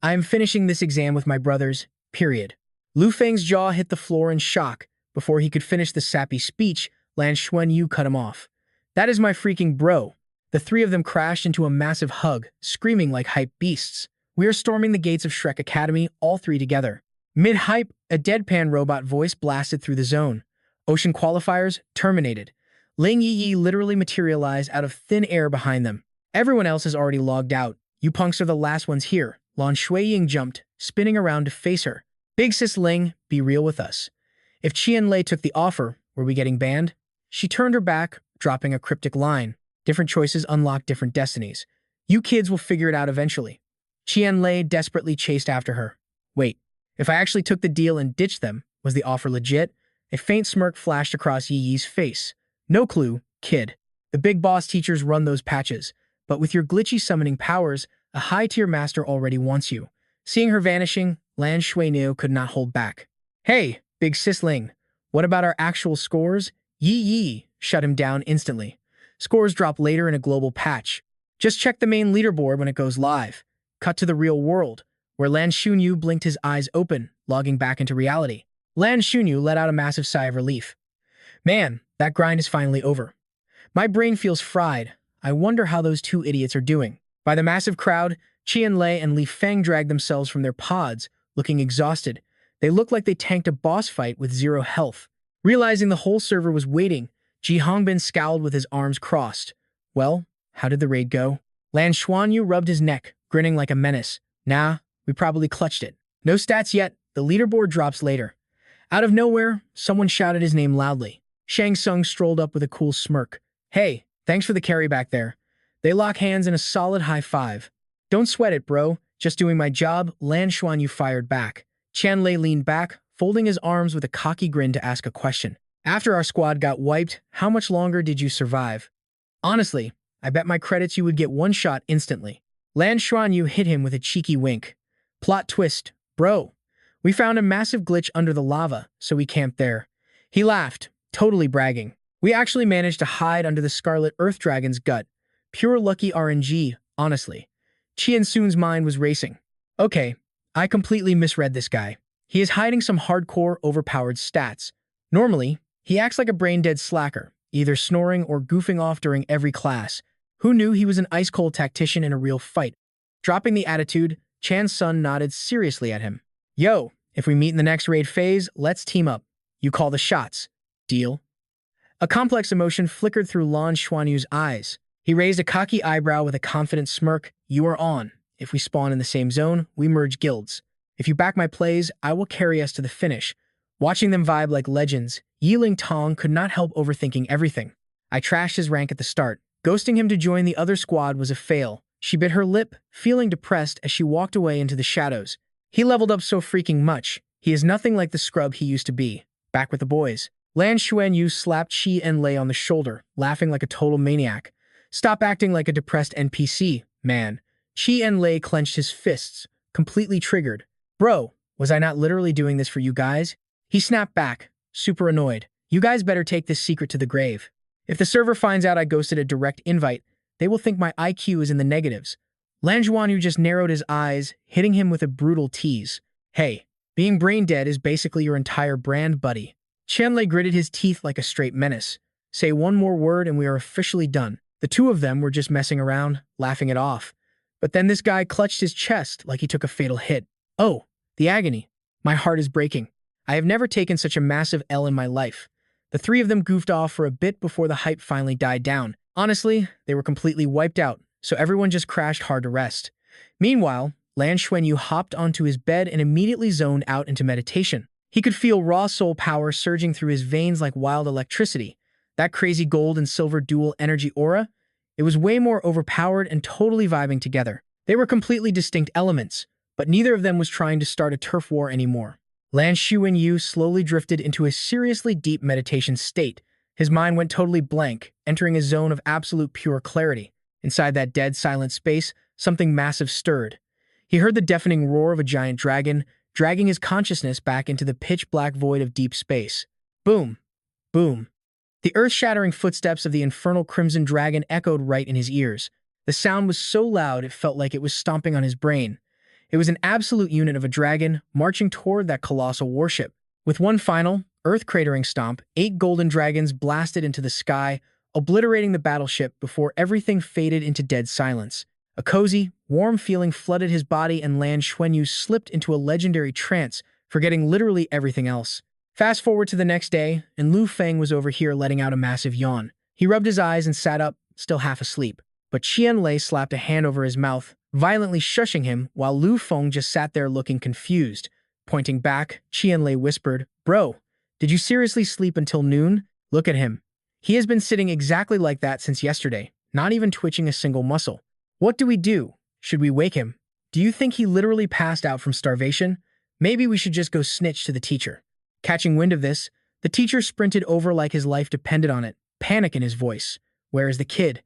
I am finishing this exam with my brothers, period. Liu Feng's jaw hit the floor in shock. Before he could finish the sappy speech, Lan Xuanyu cut him off. That is my freaking bro. The three of them crashed into a massive hug, screaming like hype beasts. We are storming the gates of Shrek Academy, all three together. Mid-hype, a deadpan robot voice blasted through the zone. Ocean qualifiers terminated. Ling Yi literally materialized out of thin air behind them. Everyone else is already logged out. You punks are the last ones here. Lan Xuanyu jumped, spinning around to face her. Big sis Ling, be real with us. If Qianlei took the offer, were we getting banned? She turned her back, dropping a cryptic line. Different choices unlock different destinies. You kids will figure it out eventually. Qianlei desperately chased after her. Wait, if I actually took the deal and ditched them, was the offer legit? A faint smirk flashed across Yi Yi's face. No clue, kid. The big boss teachers run those patches. But with your glitchy summoning powers, a high-tier master already wants you. Seeing her vanishing, Lan Xuanyu could not hold back. Hey, big sisling, what about our actual scores? Yee, shut him down instantly. Scores drop later in a global patch. Just check the main leaderboard when it goes live. Cut to the real world, where Lan Xuanyu blinked his eyes open, logging back into reality. Lan Xuanyu let out a massive sigh of relief. Man, that grind is finally over. My brain feels fried. I wonder how those two idiots are doing. By the massive crowd, Qianlei and Li Feng dragged themselves from their pods, looking exhausted. They looked like they tanked a boss fight with 0 health. Realizing the whole server was waiting, Ji Hongbin scowled with his arms crossed. Well, how did the raid go? Lan Xuanyu rubbed his neck, grinning like a menace. Nah, we probably clutched it. No stats yet, the leaderboard drops later. Out of nowhere, someone shouted his name loudly. Shang Tsung strolled up with a cool smirk. Hey, thanks for the carry back there. They lock hands in a solid high five. Don't sweat it, bro. Just doing my job, Lan Xuanyu fired back. Qianlei leaned back, folding his arms with a cocky grin to ask a question. After our squad got wiped, how much longer did you survive? Honestly, I bet my credits you would get one shot instantly. Lan Xuanyu hit him with a cheeky wink. Plot twist, bro. We found a massive glitch under the lava, so we camped there. He laughed, totally bragging. We actually managed to hide under the Scarlet Earth Dragon's gut. Pure lucky RNG, honestly. Qian Sun's mind was racing. Okay, I completely misread this guy. He is hiding some hardcore, overpowered stats. Normally, he acts like a brain-dead slacker, either snoring or goofing off during every class. Who knew he was an ice-cold tactician in a real fight? Dropping the attitude, Chan's son nodded seriously at him. Yo, if we meet in the next raid phase, let's team up. You call the shots. Deal? A complex emotion flickered through Lan Xuanyu's eyes. He raised a cocky eyebrow with a confident smirk. You are on. If we spawn in the same zone, we merge guilds. If you back my plays, I will carry us to the finish. Watching them vibe like legends, Yiling Tong could not help overthinking everything. I trashed his rank at the start. Ghosting him to join the other squad was a fail. She bit her lip, feeling depressed as she walked away into the shadows. He leveled up so freaking much. He is nothing like the scrub he used to be. Back with the boys. Lan Xuanyu slapped Qianlei on the shoulder, laughing like a total maniac. Stop acting like a depressed NPC, man. Qianlei clenched his fists, completely triggered. Bro, was I not literally doing this for you guys? He snapped back, super annoyed. You guys better take this secret to the grave. If the server finds out I ghosted a direct invite, they will think my IQ is in the negatives. Lan Xuanyu just narrowed his eyes, hitting him with a brutal tease. Hey, being brain dead is basically your entire brand, buddy. Qianlei gritted his teeth like a straight menace. Say one more word and we are officially done. The two of them were just messing around, laughing it off. But then this guy clutched his chest like he took a fatal hit. Oh, the agony. My heart is breaking. I have never taken such a massive L in my life. The three of them goofed off for a bit before the hype finally died down. Honestly, they were completely wiped out, so everyone just crashed hard to rest. Meanwhile, Lan Xuanyu hopped onto his bed and immediately zoned out into meditation. He could feel raw soul power surging through his veins like wild electricity. That crazy gold and silver dual energy aura? It was way more overpowered and totally vibing together. They were completely distinct elements, but neither of them was trying to start a turf war anymore. Lan Xuanyu slowly drifted into a seriously deep meditation state. His mind went totally blank, entering a zone of absolute pure clarity. Inside that dead, silent space, something massive stirred. He heard the deafening roar of a giant dragon, dragging his consciousness back into the pitch-black void of deep space. Boom! Boom! The earth-shattering footsteps of the infernal crimson dragon echoed right in his ears. The sound was so loud it felt like it was stomping on his brain. It was an absolute unit of a dragon, marching toward that colossal warship. With one final, earth-cratering stomp, 8 golden dragons blasted into the sky, obliterating the battleship before everything faded into dead silence. A cozy, warm feeling flooded his body and Lan Xuanyu slipped into a legendary trance, forgetting literally everything else. Fast forward to the next day, and Lu Feng was over here letting out a massive yawn. He rubbed his eyes and sat up, still half asleep. But Qianlei slapped a hand over his mouth, violently shushing him, while Lu Feng just sat there looking confused. Pointing back, Qianlei whispered, Bro, did you seriously sleep until noon? Look at him. He has been sitting exactly like that since yesterday, not even twitching a single muscle. What do we do? Should we wake him? Do you think he literally passed out from starvation? Maybe we should just go snitch to the teacher. Catching wind of this, the teacher sprinted over like his life depended on it, panic in his voice. Where is the kid?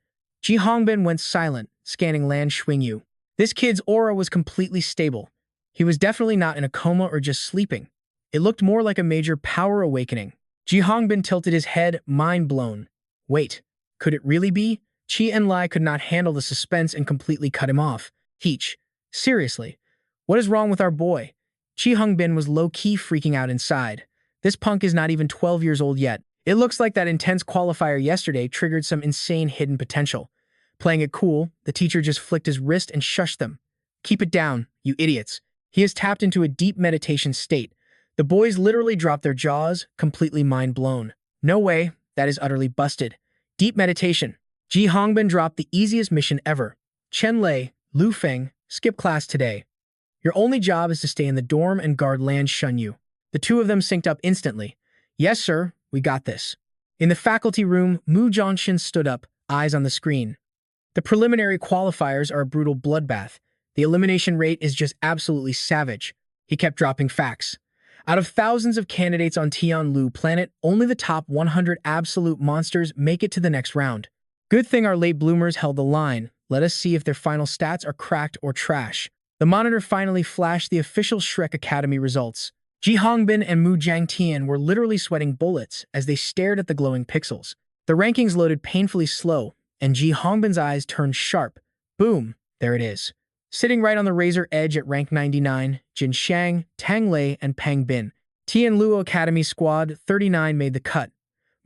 Ji Hongbin went silent, scanning Lan Xuanyu. This kid's aura was completely stable. He was definitely not in a coma or just sleeping. It looked more like a major power awakening. Ji Hongbin tilted his head, mind blown. Wait, could it really be? Qi and Lai could not handle the suspense and completely cut him off. Heech, seriously, what is wrong with our boy? Ji Hongbin was low-key freaking out inside. This punk is not even 12 years old yet. It looks like that intense qualifier yesterday triggered some insane hidden potential. Playing it cool, the teacher just flicked his wrist and shushed them. Keep it down, you idiots. He has tapped into a deep meditation state. The boys literally dropped their jaws, completely mind-blown. No way, that is utterly busted. Deep meditation. Ji Hongbin dropped the easiest mission ever. Chen Lei, Lu Feng, skip class today. Your only job is to stay in the dorm and guard Lan Xuanyu. The two of them synced up instantly. Yes, sir, we got this. In the faculty room, Mu Zhongshan stood up, eyes on the screen. The preliminary qualifiers are a brutal bloodbath. The elimination rate is just absolutely savage. He kept dropping facts. Out of thousands of candidates on 100 Dou Planet, only the top 100 absolute monsters make it to the next round. Good thing our late bloomers held the line. Let us see if their final stats are cracked or trash. The monitor finally flashed the official Shrek Academy results. Ji Hongbin and Mu Zhangtian were literally sweating bullets as they stared at the glowing pixels. The rankings loaded painfully slow, and Ji Hongbin's eyes turned sharp. Boom, there it is. Sitting right on the razor edge at rank 99, Jin Xiang, Tang Lei, and Peng Bin. Tian Luo Academy Squad 39 made the cut.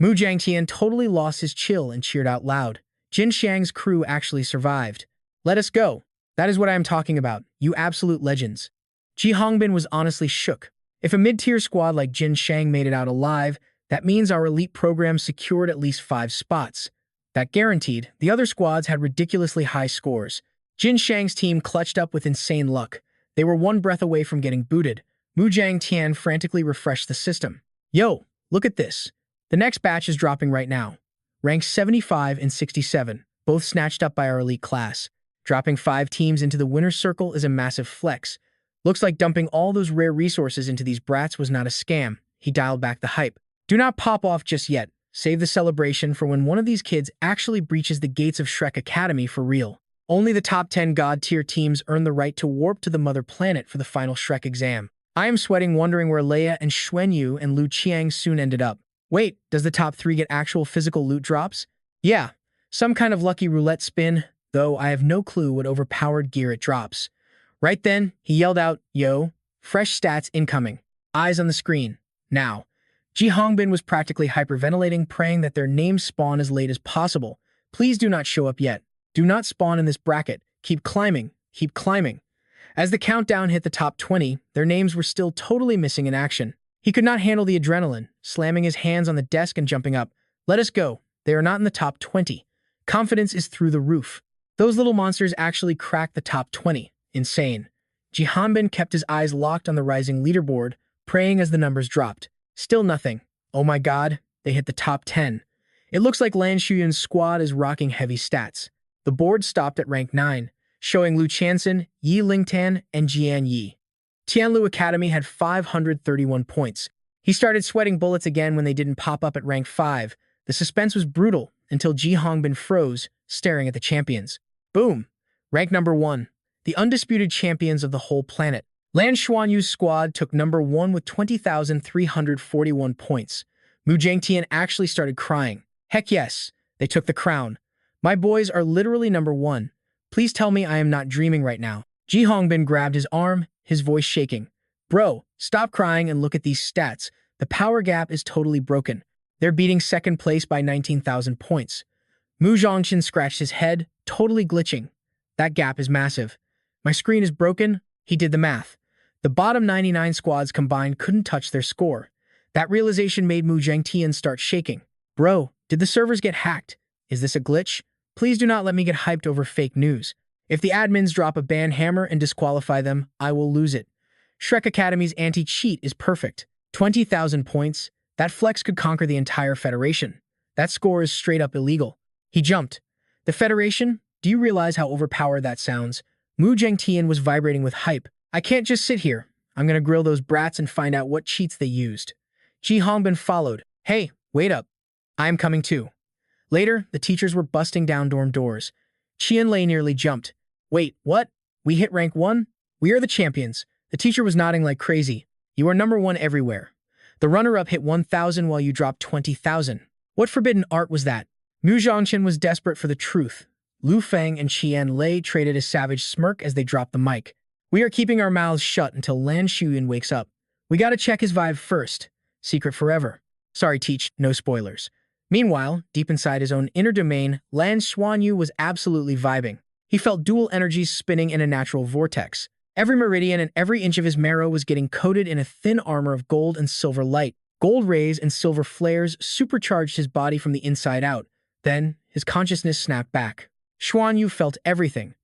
Mu Zhangtian totally lost his chill and cheered out loud. Jin Xiang's crew actually survived. Let us go. That is what I am talking about, you absolute legends. Ji Hongbin was honestly shook. If a mid-tier squad like Jin Xiang made it out alive, that means our elite program secured at least 5 spots. That guaranteed, the other squads had ridiculously high scores. Jin Xiang's team clutched up with insane luck. They were one breath away from getting booted. Mu Zhangtian frantically refreshed the system. Yo, look at this. The next batch is dropping right now. Ranks 75 and 67, both snatched up by our elite class. Dropping 5 teams into the winner's circle is a massive flex. Looks like dumping all those rare resources into these brats was not a scam. He dialed back the hype. Do not pop off just yet. Save the celebration for when one of these kids actually breaches the gates of Shrek Academy for real. Only the top 10 god-tier teams earn the right to warp to the mother planet for the final Shrek exam. I am sweating wondering where Leia and Xuanyu and Lu Qiang soon ended up. Wait, does the top 3 get actual physical loot drops? Yeah, some kind of lucky roulette spin, though I have no clue what overpowered gear it drops. Right then, he yelled out, yo, fresh stats incoming. Eyes on the screen. Now. Ji Hongbin was practically hyperventilating, praying that their names spawn as late as possible. Please do not show up yet. Do not spawn in this bracket. Keep climbing. Keep climbing. As the countdown hit the top 20, their names were still totally missing in action. He could not handle the adrenaline, slamming his hands on the desk and jumping up. Let us go. They are not in the top 20. Confidence is through the roof. Those little monsters actually cracked the top 20. Insane. Ji Hongbin kept his eyes locked on the rising leaderboard, praying as the numbers dropped. Still nothing. Oh my god, they hit the top 10. It looks like Lan Xuanyu's squad is rocking heavy stats. The board stopped at rank 9, showing Lu Chanson, Yi Lingtan, and Jian Yi. Tianlu Academy had 531 points. He started sweating bullets again when they didn't pop up at rank 5. The suspense was brutal until Ji Hongbin froze, staring at the champions. Boom! Rank number 1. The undisputed champions of the whole planet. Lan Xuanyu's squad took number 1 with 20,341 points. Mu Zhangtian actually started crying. Heck yes, they took the crown. My boys are literally number 1. Please tell me I am not dreaming right now. Ji Hongbin grabbed his arm, his voice shaking. Bro, stop crying and look at these stats. The power gap is totally broken. They're beating second place by 19,000 points. Mu Zhongshan scratched his head, totally glitching. That gap is massive. My screen is broken. He did the math. The bottom 99 squads combined couldn't touch their score. That realization made Mu Zhangtian start shaking. Bro, did the servers get hacked? Is this a glitch? Please do not let me get hyped over fake news. If the admins drop a ban hammer and disqualify them, I will lose it. Shrek Academy's anti-cheat is perfect. 20,000 points. That flex could conquer the entire Federation. That score is straight up illegal. He jumped. The Federation? Do you realize how overpowered that sounds? Mu Zhangtian was vibrating with hype. I can't just sit here. I'm gonna grill those brats and find out what cheats they used. Ji Hongbin followed. Hey, wait up. I am coming too. Later, the teachers were busting down dorm doors. Qianlei nearly jumped. Wait, what? We hit rank 1? We are the champions. The teacher was nodding like crazy. You are number 1 everywhere. The runner-up hit 1,000 while you dropped 20,000. What forbidden art was that? Mu Zhongqian was desperate for the truth. Lu Feng and Qianlei traded a savage smirk as they dropped the mic. We are keeping our mouths shut until Lan Xuanyu wakes up. We gotta check his vibe first. Secret forever. Sorry, teach, no spoilers. Meanwhile, deep inside his own inner domain, Lan Xuanyu was absolutely vibing. He felt dual energies spinning in a natural vortex. Every meridian and every inch of his marrow was getting coated in a thin armor of gold and silver light. Gold rays and silver flares supercharged his body from the inside out. Then, his consciousness snapped back. Xuanyu felt everything.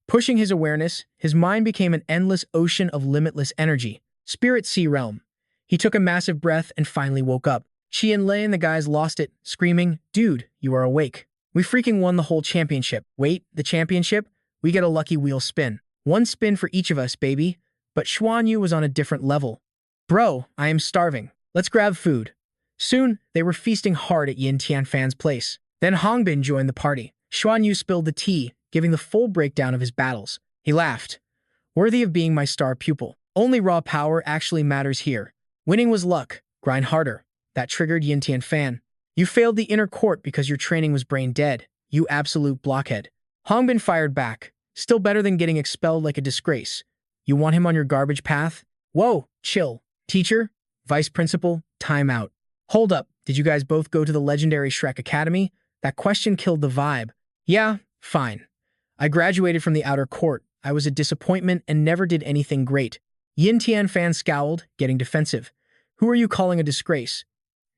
Pushing his awareness, his mind became an endless ocean of limitless energy. Spirit Sea Realm. He took a massive breath and finally woke up. Qianlei and the guys lost it, screaming, "Dude, you are awake. We freaking won the whole championship." Wait, the championship? We get a lucky wheel spin. 1 spin for each of us, baby. But Xuanyu was on a different level. Bro, I am starving. Let's grab food. Soon, they were feasting hard at Yin Tianfan's place. Then Hongbin joined the party. Xuanyu spilled the tea, giving the full breakdown of his battles. He laughed. Worthy of being my star pupil. Only raw power actually matters here. Winning was luck. Grind harder. That triggered Yin Tianfan. You failed the inner court because your training was brain dead. You absolute blockhead. Hongbin fired back. Still better than getting expelled like a disgrace. You want him on your garbage path? Whoa, chill. Teacher? Vice principal? Time out. Hold up, did you guys both go to the legendary Shrek Academy? That question killed the vibe. Yeah, fine. I graduated from the outer court. I was a disappointment and never did anything great. Yin Tianfan scowled, getting defensive. Who are you calling a disgrace?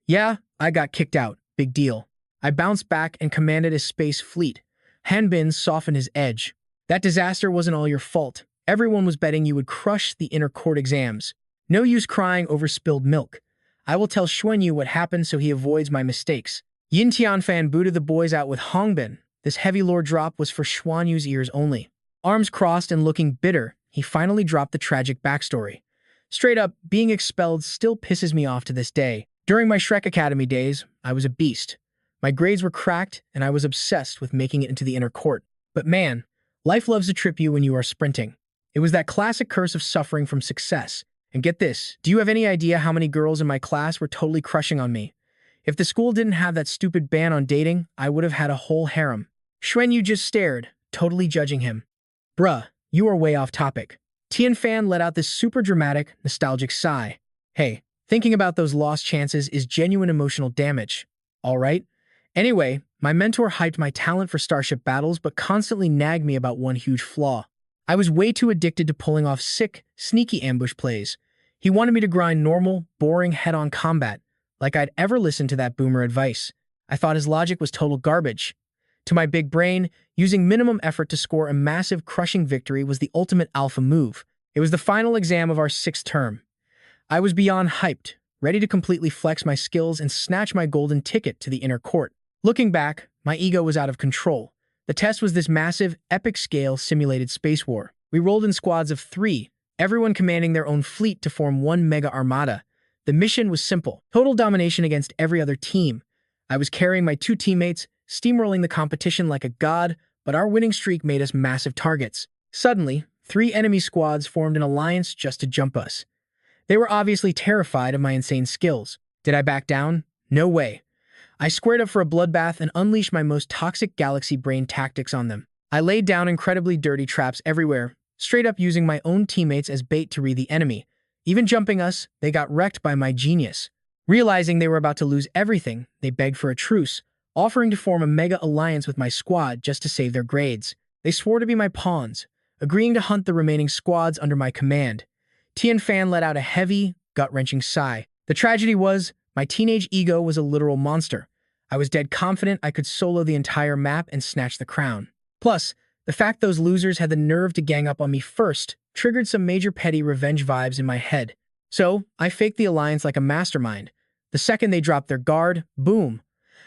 Yeah, I got kicked out. Big deal. I bounced back and commanded a space fleet. Hanbin softened his edge. That disaster wasn't all your fault. Everyone was betting you would crush the inner court exams. No use crying over spilled milk. I will tell Xuanyu what happened so he avoids my mistakes. Yin Tianfan booted the boys out with Hongbin. This heavy lore drop was for Xuanyu's ears only. Arms crossed and looking bitter, he finally dropped the tragic backstory. Straight up, being expelled still pisses me off to this day. During my Shrek Academy days, I was a beast. My grades were cracked, and I was obsessed with making it into the inner court. But man, life loves to trip you when you are sprinting. It was that classic curse of suffering from success. And get this, do you have any idea how many girls in my class were totally crushing on me? If the school didn't have that stupid ban on dating, I would have had a whole harem. Xuanyu just stared, totally judging him. Bruh, you are way off topic. Tianfan let out this super dramatic, nostalgic sigh. Hey, thinking about those lost chances is genuine emotional damage. Alright? Anyway, my mentor hyped my talent for starship battles but constantly nagged me about one huge flaw. I was way too addicted to pulling off sick, sneaky ambush plays. He wanted me to grind normal, boring head-on combat, like I'd ever listened to that boomer advice. I thought his logic was total garbage. To my big brain, using minimum effort to score a massive, crushing victory was the ultimate alpha move. It was the final exam of our 6th term. I was beyond hyped, ready to completely flex my skills and snatch my golden ticket to the inner court. Looking back, my ego was out of control. The test was this massive, epic-scale simulated space war. We rolled in squads of 3, everyone commanding their own fleet to form one mega armada. The mission was simple: total domination against every other team. I was carrying my 2 teammates, steamrolling the competition like a god, but our winning streak made us massive targets. Suddenly, 3 enemy squads formed an alliance just to jump us. They were obviously terrified of my insane skills. Did I back down? No way. I squared up for a bloodbath and unleashed my most toxic galaxy brain tactics on them. I laid down incredibly dirty traps everywhere, straight up using my own teammates as bait to read the enemy. Even jumping us, they got wrecked by my genius. Realizing they were about to lose everything, they begged for a truce, offering to form a mega alliance with my squad just to save their grades. They swore to be my pawns, agreeing to hunt the remaining squads under my command. Tianfan let out a heavy, gut-wrenching sigh. The tragedy was, my teenage ego was a literal monster. I was dead confident I could solo the entire map and snatch the crown. Plus, the fact those losers had the nerve to gang up on me first triggered some major petty revenge vibes in my head. So, I faked the alliance like a mastermind. The second they dropped their guard, boom,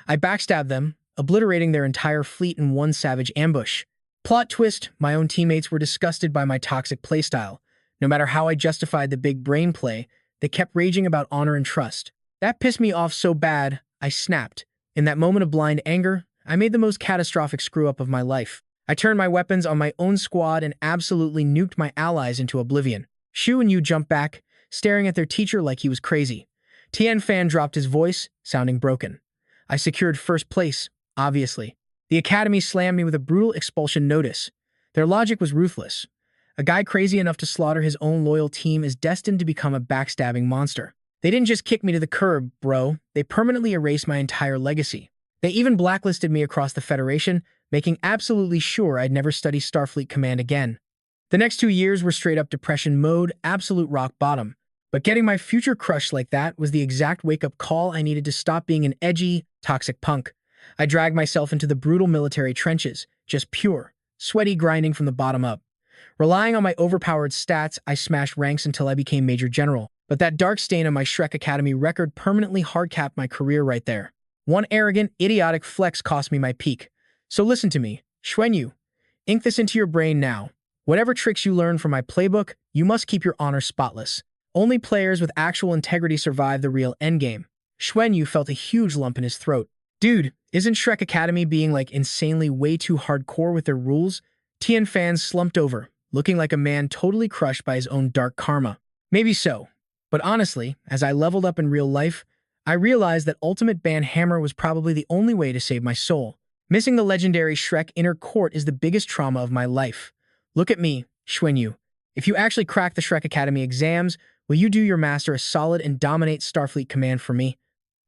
I backstabbed them, obliterating their entire fleet in one savage ambush. Plot twist, my own teammates were disgusted by my toxic playstyle. No matter how I justified the big brain play, they kept raging about honor and trust. That pissed me off so bad, I snapped. In that moment of blind anger, I made the most catastrophic screw-up of my life. I turned my weapons on my own squad and absolutely nuked my allies into oblivion. Shu and Yu jumped back, staring at their teacher like he was crazy. Tian Fan dropped his voice, sounding broken. I secured first place, obviously. The academy slammed me with a brutal expulsion notice. Their logic was ruthless. A guy crazy enough to slaughter his own loyal team is destined to become a backstabbing monster. They didn't just kick me to the curb, bro. They permanently erased my entire legacy. They even blacklisted me across the Federation, making absolutely sure I'd never study Starfleet Command again. The next 2 years were straight-up depression mode, absolute rock bottom. But getting my future crushed like that was the exact wake-up call I needed to stop being an edgy, toxic punk. I dragged myself into the brutal military trenches, just pure, sweaty grinding from the bottom up. Relying on my overpowered stats, I smashed ranks until I became Major General. But that dark stain on my Shrek Academy record permanently hard-capped my career right there. One arrogant, idiotic flex cost me my peak. So listen to me, Xuanyu. Ink this into your brain now. Whatever tricks you learn from my playbook, you must keep your honor spotless. Only players with actual integrity survive the real endgame. Xuanyu felt a huge lump in his throat. Dude, isn't Shrek Academy being like insanely way too hardcore with their rules? Tian Fan slumped over, looking like a man totally crushed by his own dark karma. Maybe so. But honestly, as I leveled up in real life, I realized that Ultimate Ban Hammer was probably the only way to save my soul. Missing the legendary Shrek Inner Court is the biggest trauma of my life. Look at me, Xuanyu. If you actually crack the Shrek Academy exams, will you do your master a solid and dominate Starfleet Command for me?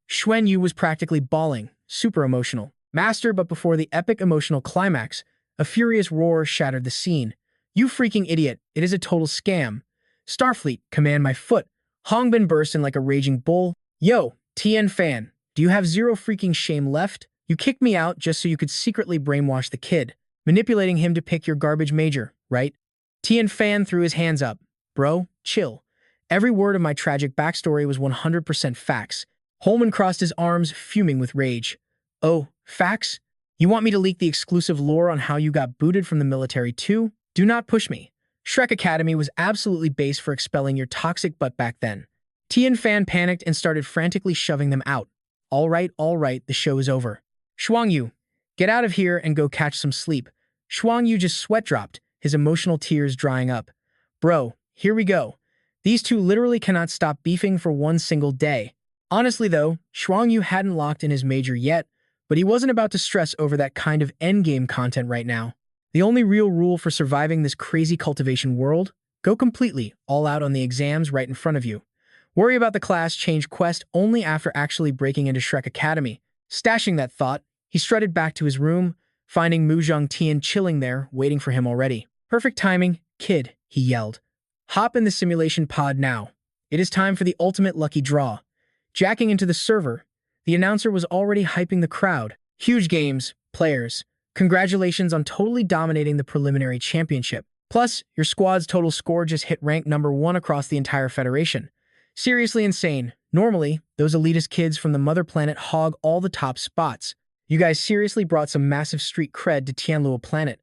Xuanyu was practically bawling, super emotional. Master, but before the epic emotional climax, a furious roar shattered the scene. You freaking idiot, it is a total scam. Starfleet, command my foot. Hongbin burst in like a raging bull. Yo, Tian Fan, do you have zero freaking shame left? You kicked me out just so you could secretly brainwash the kid, manipulating him to pick your garbage major, right? Tian Fan threw his hands up. Bro, chill. Every word of my tragic backstory was 100% facts. Holman crossed his arms, fuming with rage. Oh, facts? You want me to leak the exclusive lore on how you got booted from the military too? Do not push me. Shrek Academy was absolutely based for expelling your toxic butt back then. Tian Fan panicked and started frantically shoving them out. All right, the show is over. Xuanyu, get out of here and go catch some sleep. Xuanyu just sweat-dropped, his emotional tears drying up. Bro, here we go. These two literally cannot stop beefing for one single day. Honestly though, Xuanyu hadn't locked in his major yet, but he wasn't about to stress over that kind of endgame content right now. The only real rule for surviving this crazy cultivation world? Go completely all out on the exams right in front of you. Worry about the class change quest only after actually breaking into Shrek Academy. Stashing that thought, he strutted back to his room, finding Muzhong Tian chilling there, waiting for him already. Perfect timing, kid, he yelled. Hop in the simulation pod now. It is time for the ultimate lucky draw. Jacking into the server, the announcer was already hyping the crowd. Huge games, players. Congratulations on totally dominating the preliminary championship. Plus, your squad's total score just hit rank #1 across the entire Federation. Seriously insane. Normally, those elitist kids from the mother planet hog all the top spots. You guys seriously brought some massive street cred to 100 Dou Planet.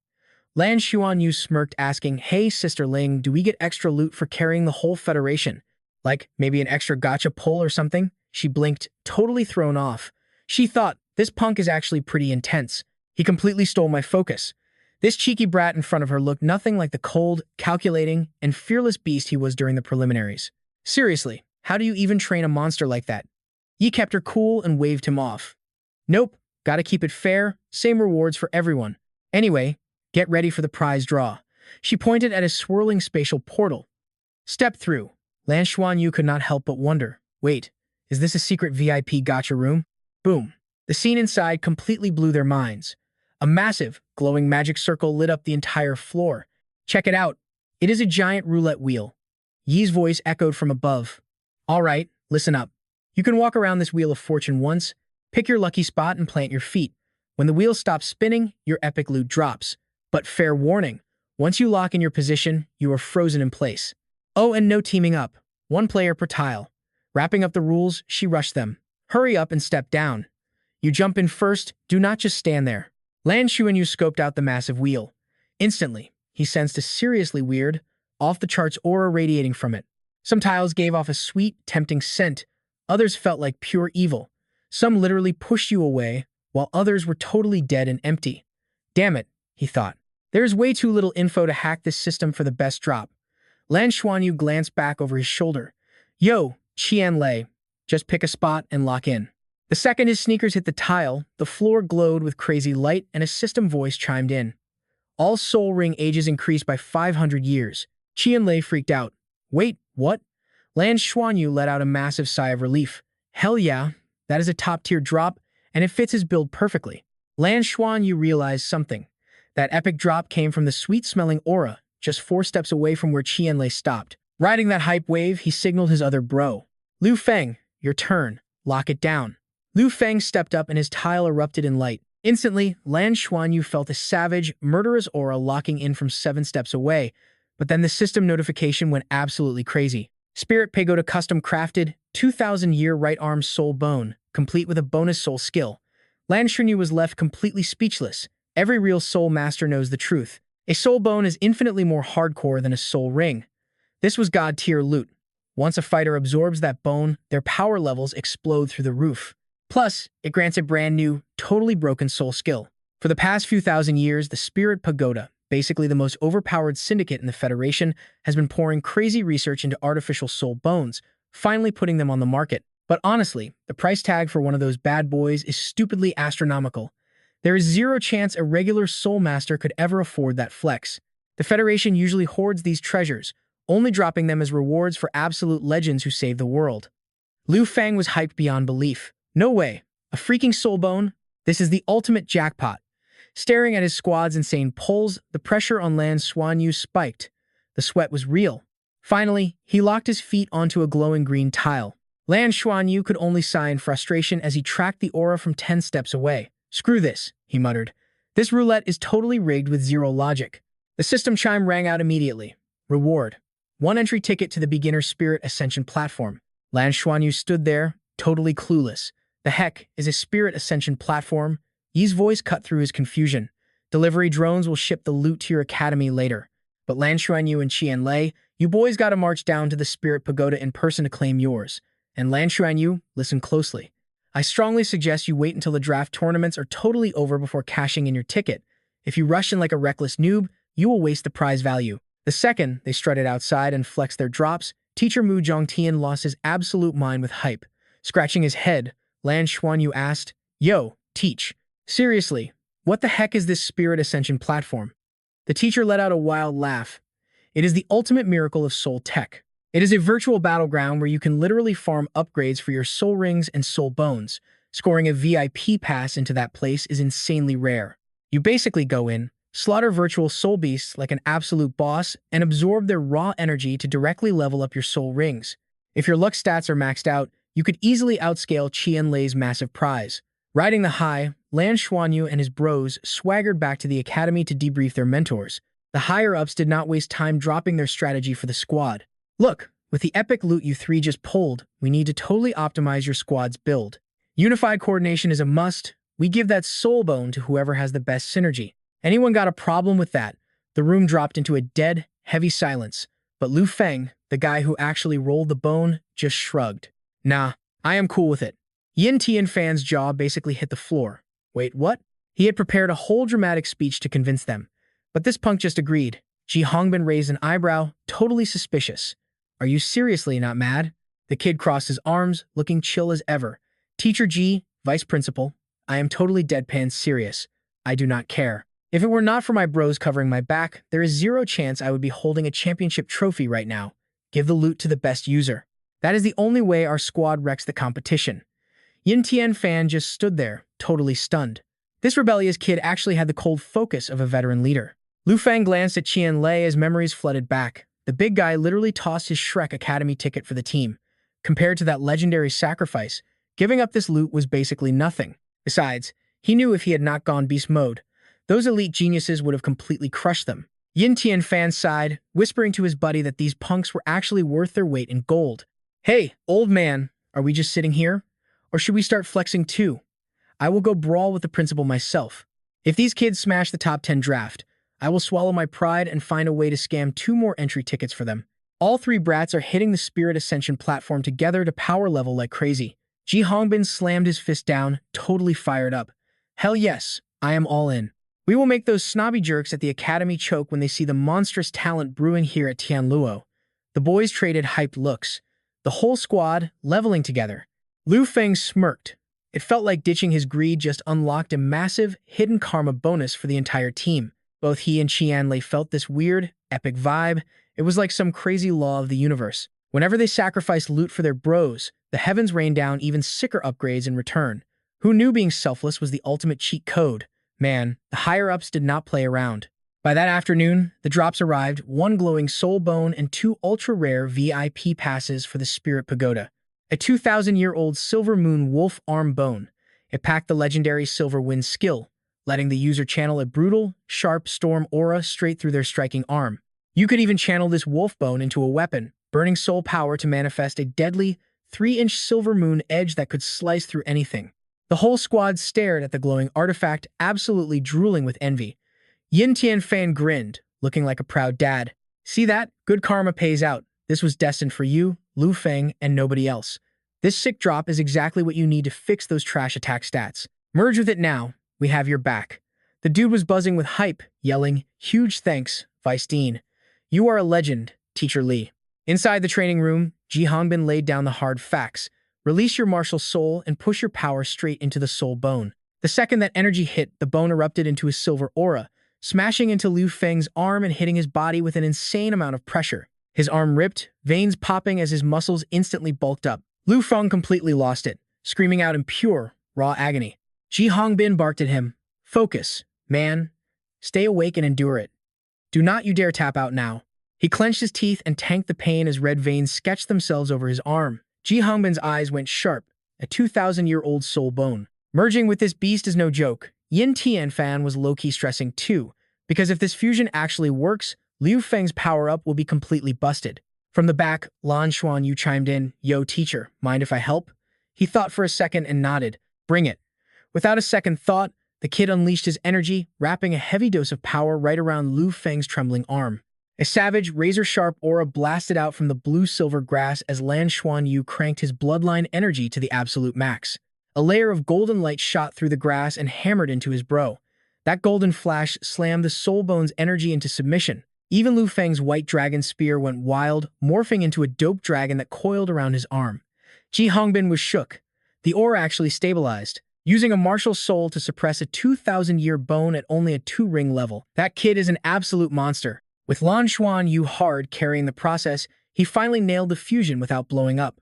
Lan Xuanyu smirked, asking, Hey, Sister Ling, do we get extra loot for carrying the whole Federation? Like, maybe an extra gacha pull or something? She blinked, totally thrown off. She thought, this punk is actually pretty intense. He completely stole my focus. This cheeky brat in front of her looked nothing like the cold, calculating, and fearless beast he was during the preliminaries. Seriously, how do you even train a monster like that? Yi kept her cool and waved him off. Nope, gotta keep it fair, same rewards for everyone. Anyway, get ready for the prize draw. She pointed at a swirling spatial portal. Step through. Lan Xuanyu could not help but wonder, wait, is this a secret VIP gacha room? Boom. The scene inside completely blew their minds. A massive, glowing magic circle lit up the entire floor. Check it out. It is a giant roulette wheel. Yi's voice echoed from above. All right, listen up. You can walk around this wheel of fortune once, pick your lucky spot and plant your feet. When the wheel stops spinning, your epic loot drops. But fair warning, once you lock in your position, you are frozen in place. Oh, and no teaming up. One player per tile. Wrapping up the rules, she rushed them. Hurry up and step down. You jump in first, do not just stand there. Lan Xuanyu scoped out the massive wheel. Instantly, he sensed a seriously weird, off-the-charts aura radiating from it. Some tiles gave off a sweet, tempting scent. Others felt like pure evil. Some literally pushed you away, while others were totally dead and empty. Damn it, he thought. There's way too little info to hack this system for the best drop. Lan Xuanyu glanced back over his shoulder. Yo, Qianlei, just pick a spot and lock in. The second his sneakers hit the tile, the floor glowed with crazy light and a system voice chimed in. All soul ring ages increased by 500 years. Qianlei freaked out. Wait, what? Lan Xuanyu let out a massive sigh of relief. Hell yeah, that is a top-tier drop, and it fits his build perfectly. Lan Xuanyu realized something. That epic drop came from the sweet-smelling aura, just 4 steps away from where Qianlei stopped. Riding that hype wave, he signaled his other bro. Lu Feng, your turn. Lock it down. Lu Feng stepped up and his tile erupted in light. Instantly, Lan Xuanyu felt a savage, murderous aura locking in from 7 steps away, but then the system notification went absolutely crazy. Spirit Pagoda custom crafted, 2000-year right arm soul bone, complete with a bonus soul skill. Lan Xuanyu was left completely speechless. Every real soul master knows the truth. A soul bone is infinitely more hardcore than a soul ring. This was god-tier loot. Once a fighter absorbs that bone, their power levels explode through the roof. Plus, it grants a brand new, totally broken soul skill. For the past few thousand years, the Spirit Pagoda, basically the most overpowered syndicate in the Federation, has been pouring crazy research into artificial soul bones, finally putting them on the market. But honestly, the price tag for one of those bad boys is stupidly astronomical. There is zero chance a regular soul master could ever afford that flex. The Federation usually hoards these treasures, only dropping them as rewards for absolute legends who save the world. Lu Feng was hyped beyond belief. No way. A freaking soul bone? This is the ultimate jackpot. Staring at his squad's insane pulls, the pressure on Lan Xuanyu spiked. The sweat was real. Finally, he locked his feet onto a glowing green tile. Lan Xuanyu could only sigh in frustration as he tracked the aura from 10 steps away. Screw this, he muttered. This roulette is totally rigged with zero logic. The system chime rang out immediately. Reward. 1 entry ticket to the beginner spirit ascension platform. Lan Xuanyu stood there, totally clueless. The heck is a spirit ascension platform? Yi's voice cut through his confusion. Delivery drones will ship the loot to your academy later. But Lan Xuanyu and Qianlei, you boys gotta march down to the Spirit Pagoda in person to claim yours. And Lan Xuanyu, listen closely. I strongly suggest you wait until the draft tournaments are totally over before cashing in your ticket. If you rush in like a reckless noob, you will waste the prize value. The second they strutted outside and flexed their drops, teacher Mu Zhongtian lost his absolute mind with hype. Scratching his head, Lan Xuanyu asked, Yo, teach. Seriously, what the heck is this Spirit Ascension platform? The teacher let out a wild laugh. It is the ultimate miracle of soul tech. It is a virtual battleground where you can literally farm upgrades for your soul rings and soul bones. Scoring a VIP pass into that place is insanely rare. You basically go in, slaughter virtual soul beasts like an absolute boss, and absorb their raw energy to directly level up your soul rings. If your luck stats are maxed out, you could easily outscale Qianlei's massive prize. Riding the high, Lan Xuanyu and his bros swaggered back to the academy to debrief their mentors. The higher-ups did not waste time dropping their strategy for the squad. Look, with the epic loot you 3 just pulled, we need to totally optimize your squad's build. Unified coordination is a must. We give that soul bone to whoever has the best synergy. Anyone got a problem with that? The room dropped into a dead, heavy silence. But Lu Feng, the guy who actually rolled the bone, just shrugged. Nah, I am cool with it. Yin Tian Fan's jaw basically hit the floor. Wait, what? He had prepared a whole dramatic speech to convince them. But this punk just agreed. Ji Hongbin raised an eyebrow, totally suspicious. Are you seriously not mad? The kid crossed his arms, looking chill as ever. Teacher Ji, Vice Principal, I am totally deadpan serious. I do not care. If it were not for my bros covering my back, there is zero chance I would be holding a championship trophy right now. Give the loot to the best user. That is the only way our squad wrecks the competition. Yin Tian Fan just stood there, totally stunned. This rebellious kid actually had the cold focus of a veteran leader. Lu Feng glanced at Qianlei as memories flooded back. The big guy literally tossed his Shrek Academy ticket for the team. Compared to that legendary sacrifice, giving up this loot was basically nothing. Besides, he knew if he had not gone beast mode, those elite geniuses would have completely crushed them. Yin Tian Fan sighed, whispering to his buddy that these punks were actually worth their weight in gold. Hey, old man, are we just sitting here? Or should we start flexing too? I will go brawl with the principal myself. If these kids smash the top 10 draft, I will swallow my pride and find a way to scam 2 more entry tickets for them. All 3 brats are hitting the Spirit Ascension platform together to power level like crazy. Ji Hongbin slammed his fist down, totally fired up. Hell yes, I am all in. We will make those snobby jerks at the academy choke when they see the monstrous talent brewing here at Tianluo. The boys traded hyped looks, the whole squad leveling together. Lu Feng smirked. It felt like ditching his greed just unlocked a massive, hidden karma bonus for the entire team. Both he and Qianlei felt this weird, epic vibe. It was like some crazy law of the universe. Whenever they sacrificed loot for their bros, the heavens rained down even sicker upgrades in return. Who knew being selfless was the ultimate cheat code? Man, the higher-ups did not play around. By that afternoon, the drops arrived, one glowing soul bone and two ultra-rare VIP passes for the Spirit Pagoda. A 2,000-year-old Silver Moon Wolf Arm Bone. It packed the legendary Silver Wind skill, letting the user channel a brutal, sharp storm aura straight through their striking arm. You could even channel this wolf bone into a weapon, burning soul power to manifest a deadly, 3-inch Silver Moon edge that could slice through anything. The whole squad stared at the glowing artifact, absolutely drooling with envy. Yin Tianfan grinned, looking like a proud dad. See that? Good karma pays out. This was destined for you, Lu Feng, and nobody else. This sick drop is exactly what you need to fix those trash attack stats. Merge with it now. We have your back. The dude was buzzing with hype, yelling, "Huge thanks, Vice Dean. You are a legend, Teacher Li." Inside the training room, Ji Hongbin laid down the hard facts. Release your martial soul and push your power straight into the soul bone. The second that energy hit, the bone erupted into a silver aura, smashing into Lu Feng's arm and hitting his body with an insane amount of pressure. His arm ripped, veins popping as his muscles instantly bulked up. Lu Feng completely lost it, screaming out in pure, raw agony. Ji Hongbin barked at him. Focus, man. Stay awake and endure it. Do not you dare tap out now. He clenched his teeth and tanked the pain as red veins sketched themselves over his arm. Ji Hongbin's eyes went sharp, a 2,000-year-old soul bone. Merging with this beast is no joke. Yin Tianfan was low-key stressing too, because if this fusion actually works, Liu Feng's power-up will be completely busted. From the back, Lan Xuanyu chimed in, "Yo, teacher, mind if I help?" He thought for a second and nodded. "Bring it." Without a second thought, the kid unleashed his energy, wrapping a heavy dose of power right around Liu Feng's trembling arm. A savage, razor-sharp aura blasted out from the blue-silver grass as Lan Xuanyu cranked his bloodline energy to the absolute max. A layer of golden light shot through the grass and hammered into his bro. That golden flash slammed the soul bone's energy into submission. Even Lu Feng's white dragon spear went wild, morphing into a dope dragon that coiled around his arm. Ji Hongbin was shook. The aura actually stabilized. Using a martial soul to suppress a 2,000-year bone at only a 2-ring level. That kid is an absolute monster. With Lan Xuanyu hard carrying the process, he finally nailed the fusion without blowing up.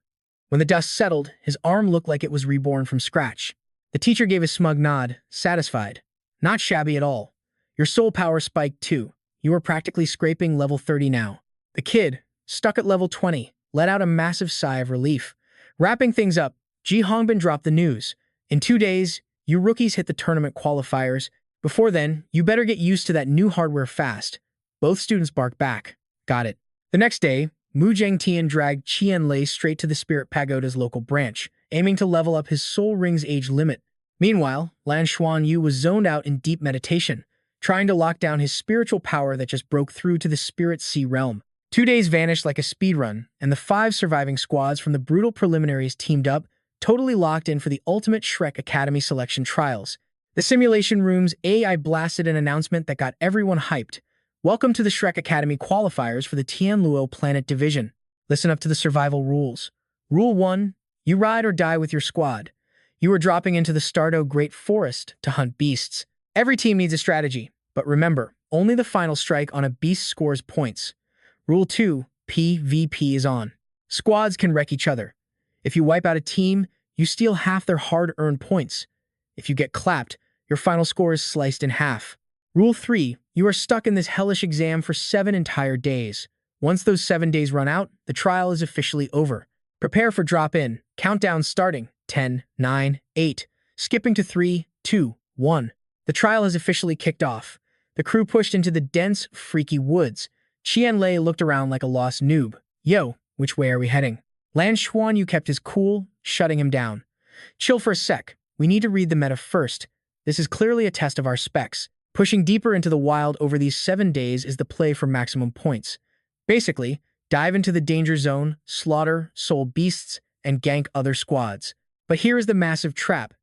When the dust settled, his arm looked like it was reborn from scratch. The teacher gave a smug nod, satisfied. Not shabby at all. Your soul power spiked too. You are practically scraping level 30 now. The kid, stuck at level 20, let out a massive sigh of relief. Wrapping things up, Ji Hongbin dropped the news. In 2 days, you rookies hit the tournament qualifiers. Before then, you better get used to that new hardware fast. Both students barked back. Got it. The next day, Mu Zhengtian dragged Qianlei straight to the Spirit Pagoda's local branch, aiming to level up his soul ring's age limit. Meanwhile, Lan Xuanyu was zoned out in deep meditation, trying to lock down his spiritual power that just broke through to the Spirit Sea realm. 2 days vanished like a speedrun, and the 5 surviving squads from the brutal preliminaries teamed up, totally locked in for the ultimate Shrek Academy selection trials. The simulation room's AI blasted an announcement that got everyone hyped. Welcome to the Shrek Academy qualifiers for the Tianluo Planet Division. Listen up to the survival rules. Rule 1. You ride or die with your squad. You are dropping into the Stardo Great Forest to hunt beasts. Every team needs a strategy, but remember, only the final strike on a beast scores points. Rule 2. PvP is on. Squads can wreck each other. If you wipe out a team, you steal half their hard-earned points. If you get clapped, your final score is sliced in half. Rule 3. You are stuck in this hellish exam for 7 entire days. Once those 7 days run out, the trial is officially over. Prepare for drop-in. Countdown starting. 10, 9, 8. Skipping to 3, 2, 1. The trial has officially kicked off. The crew pushed into the dense, freaky woods. Qianlei looked around like a lost noob. Yo, which way are we heading? Lan Xuanyu kept his cool, shutting him down. Chill for a sec. We need to read the meta first. This is clearly a test of our specs. Pushing deeper into the wild over these 7 days is the play for maximum points. Basically, dive into the danger zone, slaughter, soul beasts, and gank other squads. But here is the massive trap.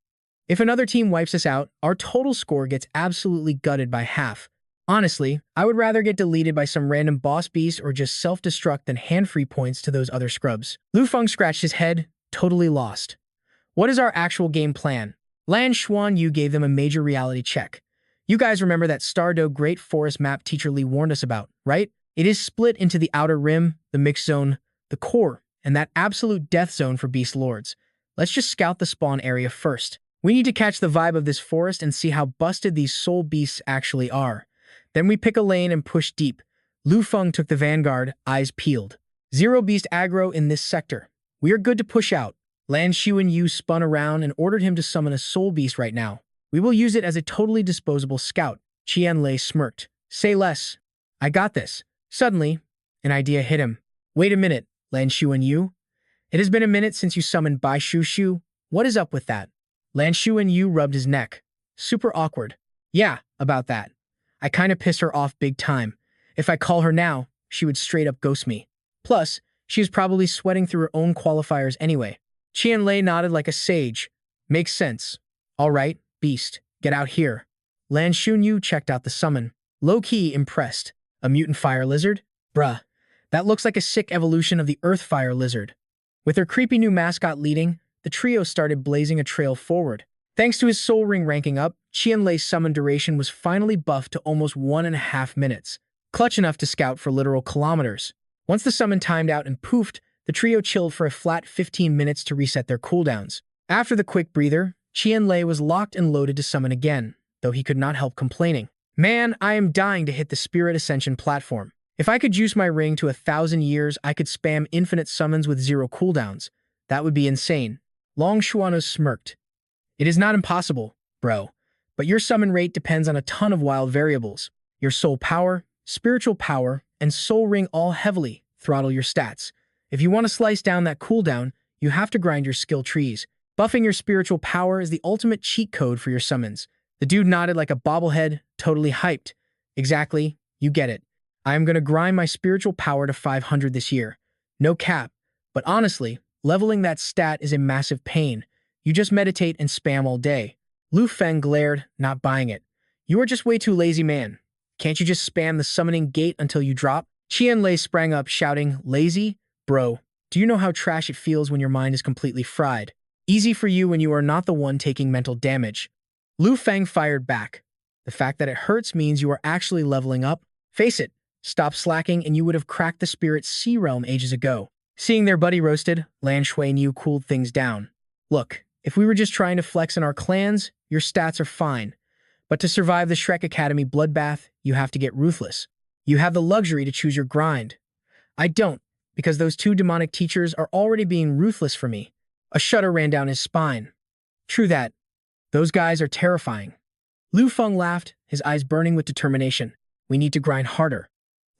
If another team wipes us out, our total score gets absolutely gutted by half. Honestly, I would rather get deleted by some random boss beast or just self-destruct than hand free points to those other scrubs. Lu Feng scratched his head, totally lost. What is our actual game plan? Lan Xuanyu gave them a major reality check. You guys remember that Stardew Great Forest map Teacher Lee warned us about, right? It is split into the outer rim, the mixed zone, the core, and that absolute death zone for beast lords. Let's just scout the spawn area first. We need to catch the vibe of this forest and see how busted these soul beasts actually are. Then we pick a lane and push deep. Lu Feng took the vanguard, eyes peeled. Zero beast aggro in this sector. We are good to push out. Lan Xuanyu spun around and ordered him to summon a soul beast right now. We will use it as a totally disposable scout. Qianlei smirked. Say less. I got this. Suddenly, an idea hit him. Wait a minute, Lan Xuanyu. It has been a minute since you summoned Bai Shu Shu. What is up with that? Lan Xuanyu rubbed his neck. Super awkward. Yeah, about that. I kinda pissed her off big time. If I call her now, she would straight up ghost me. Plus, she is probably sweating through her own qualifiers anyway. Qianlei nodded like a sage. Makes sense. All right, beast, get out here. Lan Xuanyu checked out the summon. Low-key impressed. A mutant fire lizard? Bruh, that looks like a sick evolution of the earth fire lizard. With their creepy new mascot leading, the trio started blazing a trail forward. Thanks to his soul ring ranking up, Qianlei's summon duration was finally buffed to almost 1.5 minutes, clutch enough to scout for literal kilometers. Once the summon timed out and poofed, the trio chilled for a flat 15 minutes to reset their cooldowns. After the quick breather, Qianlei was locked and loaded to summon again, though he could not help complaining. Man, I am dying to hit the Spirit Ascension platform. If I could juice my ring to 1,000 years, I could spam infinite summons with 0 cooldowns. That would be insane. Lan Xuanyu smirked. It is not impossible, bro, but your summon rate depends on a ton of wild variables. Your soul power, spiritual power, and soul ring all heavily throttle your stats. If you want to slice down that cooldown, you have to grind your skill trees. Buffing your spiritual power is the ultimate cheat code for your summons. The dude nodded like a bobblehead, totally hyped. Exactly, you get it. I am going to grind my spiritual power to 500 this year. No cap, but honestly, leveling that stat is a massive pain. You just meditate and spam all day. Lu Feng glared, not buying it. You are just way too lazy, man. Can't you just spam the summoning gate until you drop? Qianlei sprang up, shouting, Lazy? Bro, do you know how trash it feels when your mind is completely fried? Easy for you when you are not the one taking mental damage. Lu Feng fired back. The fact that it hurts means you are actually leveling up. Face it, stop slacking and you would have cracked the spirit sea realm ages ago. Seeing their buddy roasted, Lan Xuanyu cooled things down. Look, if we were just trying to flex in our clans, your stats are fine. But to survive the Shrek Academy bloodbath, you have to get ruthless. You have the luxury to choose your grind. I don't, because those 2 demonic teachers are already being ruthless for me. A shudder ran down his spine. True that. Those guys are terrifying. Lu Feng laughed, his eyes burning with determination. We need to grind harder.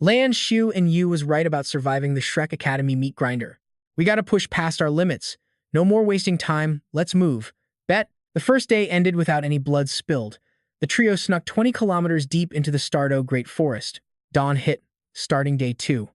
Lan Xuanyu was right about surviving the Shrek Academy meat grinder. We gotta push past our limits. No more wasting time, let's move. Bet. The first day ended without any blood spilled. The trio snuck 20 kilometers deep into the Stardew Great Forest. Dawn hit, starting day 2.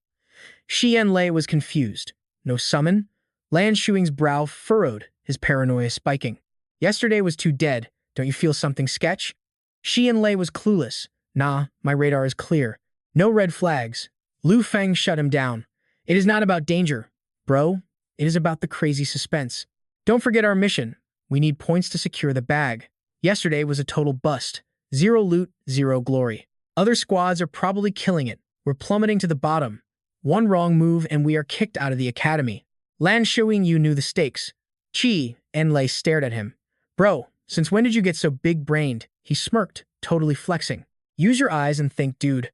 Qianlei was confused. No summon? Lan Xuan's brow furrowed, his paranoia spiking. Yesterday was too dead. Don't you feel something sketch? Qianlei was clueless. Nah, my radar is clear. No red flags. Lu Feng shut him down. It is not about danger, bro. It is about the crazy suspense. Don't forget our mission. We need points to secure the bag. Yesterday was a total bust. 0 loot, 0 glory. Other squads are probably killing it. We're plummeting to the bottom. One wrong move and we are kicked out of the academy. Lan Xuanyu knew the stakes. Qianlei stared at him. Bro, since when did you get so big-brained? He smirked, totally flexing. Use your eyes and think, dude.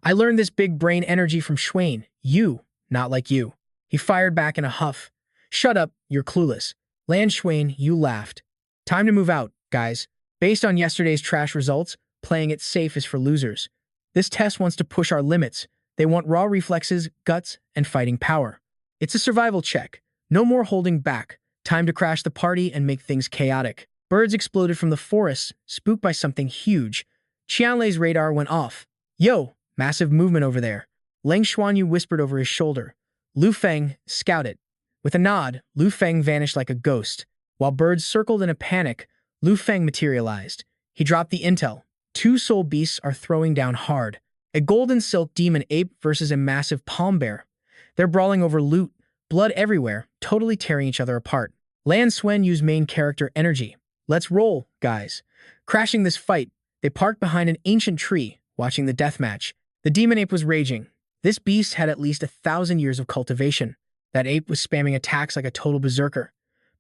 I learned this big brain energy from Xuan. You, not like you. He fired back in a huff. Shut up, you're clueless. Lan Xuanyu laughed. Time to move out, guys. Based on yesterday's trash results, playing it safe is for losers. This test wants to push our limits. They want raw reflexes, guts, and fighting power. It's a survival check. No more holding back. Time to crash the party and make things chaotic. Birds exploded from the forest, spooked by something huge. Qianlei's radar went off. Yo, massive movement over there. Lan Xuanyu whispered over his shoulder. Lu Feng, scout it. With a nod, Lu Feng vanished like a ghost. While birds circled in a panic, Lu Feng materialized. He dropped the intel. Two soul beasts are throwing down hard. A golden silk demon ape versus a massive palm bear. They're brawling over loot, blood everywhere, totally tearing each other apart. Lan Xuanyu's main character energy. Let's roll, guys. Crashing this fight, they parked behind an ancient tree, watching the deathmatch. The demon ape was raging. This beast had at least 1,000 years of cultivation. That ape was spamming attacks like a total berserker.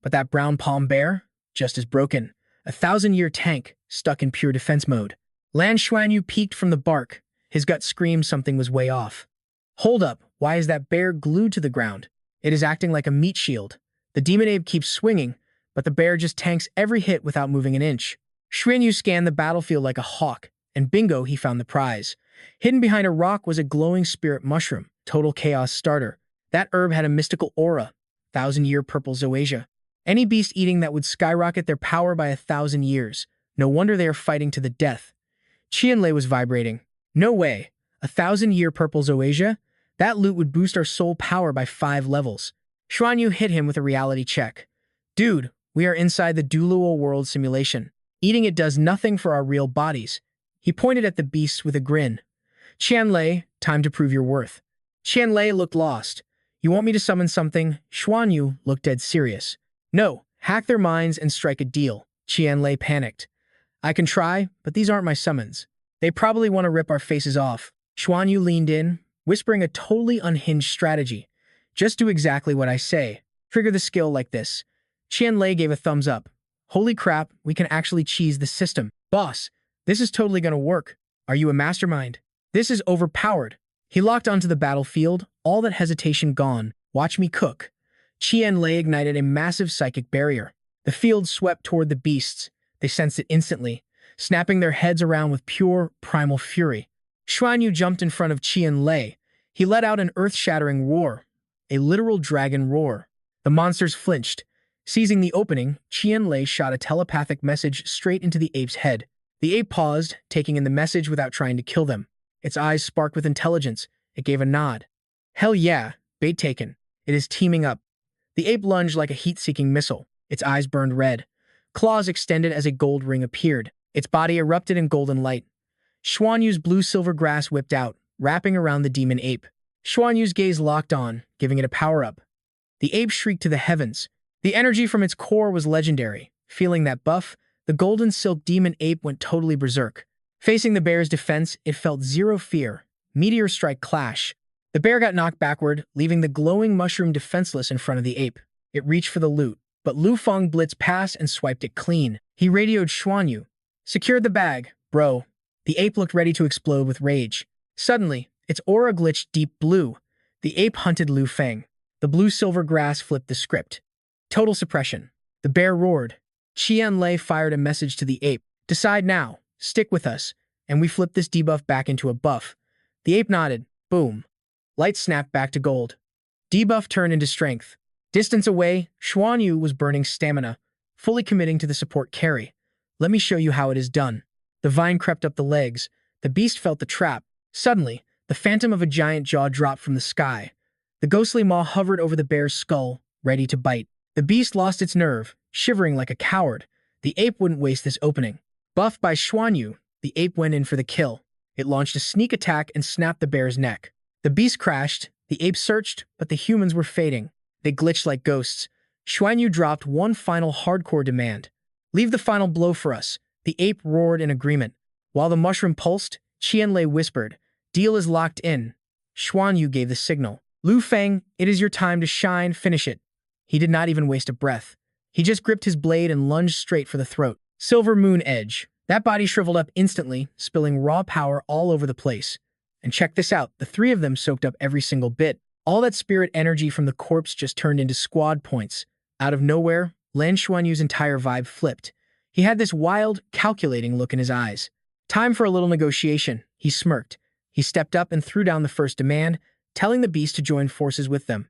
But that brown palm bear, just as broken. 1,000-year tank, stuck in pure defense mode. Lan Xuanyu peeked from the bark. His gut screamed something was way off. Hold up, why is that bear glued to the ground? It is acting like a meat shield. The demon ape keeps swinging, but the bear just tanks every hit without moving an inch. Xuanyu scanned the battlefield like a hawk, and bingo, he found the prize. Hidden behind a rock was a glowing spirit mushroom, total chaos starter. That herb had a mystical aura, 1,000-year purple zoasia. Any beast eating that would skyrocket their power by 1,000 years. No wonder they are fighting to the death. Qianlei was vibrating. No way. 1,000-year purple zoasia? That loot would boost our soul power by 5 levels. Xuanyu hit him with a reality check. Dude, we are inside the Duluo world simulation. Eating it does nothing for our real bodies. He pointed at the beasts with a grin. Qianlei, time to prove your worth. Qianlei looked lost. You want me to summon something? Xuanyu looked dead serious. No, hack their minds and strike a deal. Qianlei panicked. I can try, but these aren't my summons. They probably want to rip our faces off. Xuanyu leaned in, whispering a totally unhinged strategy. Just do exactly what I say. Trigger the skill like this. Qianlei gave a thumbs up. Holy crap, we can actually cheese the system. Boss, this is totally gonna work. Are you a mastermind? This is overpowered. He locked onto the battlefield, all that hesitation gone. Watch me cook. Qianlei ignited a massive psychic barrier. The field swept toward the beasts. They sensed it instantly, snapping their heads around with pure, primal fury. Xuanyu jumped in front of Qianlei. He let out an earth-shattering roar, a literal dragon roar. The monsters flinched. Seizing the opening, Qianlei shot a telepathic message straight into the ape's head. The ape paused, taking in the message without trying to kill them. Its eyes sparked with intelligence. It gave a nod. Hell yeah, bait taken. It is teaming up. The ape lunged like a heat-seeking missile. Its eyes burned red. Claws extended as a gold ring appeared. Its body erupted in golden light. Xuanyu's blue-silver grass whipped out, wrapping around the demon ape. Xuanyu's gaze locked on, giving it a power-up. The ape shrieked to the heavens. The energy from its core was legendary. Feeling that buff, the golden silk demon ape went totally berserk. Facing the bear's defense, it felt zero fear. Meteor strike clash. The bear got knocked backward, leaving the glowing mushroom defenseless in front of the ape. It reached for the loot, but Lu Feng blitzed past and swiped it clean. He radioed Xuanyu. Secured the bag, bro. The ape looked ready to explode with rage. Suddenly, its aura glitched deep blue. The ape hunted Lu Feng. The blue-silver grass flipped the script. Total suppression. The bear roared. Qianlei fired a message to the ape. Decide now. Stick with us. And we flip this debuff back into a buff. The ape nodded. Boom. Light snapped back to gold. Debuff turned into strength. Distance away, Xuanyu was burning stamina, fully committing to the support carry. Let me show you how it is done. The vine crept up the legs. The beast felt the trap. Suddenly, the phantom of a giant jaw dropped from the sky. The ghostly maw hovered over the bear's skull, ready to bite. The beast lost its nerve, shivering like a coward. The ape wouldn't waste this opening. Buffed by Xuanyu, the ape went in for the kill. It launched a sneak attack and snapped the bear's neck. The beast crashed. The ape searched, but the humans were fading. They glitched like ghosts. Xuanyu dropped one final hardcore demand. Leave the final blow for us. The ape roared in agreement. While the mushroom pulsed, Qianlei whispered, Deal is locked in. Xuanyu gave the signal. Lu Feng, it is your time to shine, finish it. He did not even waste a breath. He just gripped his blade and lunged straight for the throat. Silver Moon Edge. That body shriveled up instantly, spilling raw power all over the place. And check this out, the three of them soaked up every single bit. All that spirit energy from the corpse just turned into squad points. Out of nowhere, Lan Xuanyu's entire vibe flipped. He had this wild, calculating look in his eyes. Time for a little negotiation, he smirked. He stepped up and threw down the first demand, telling the beast to join forces with them.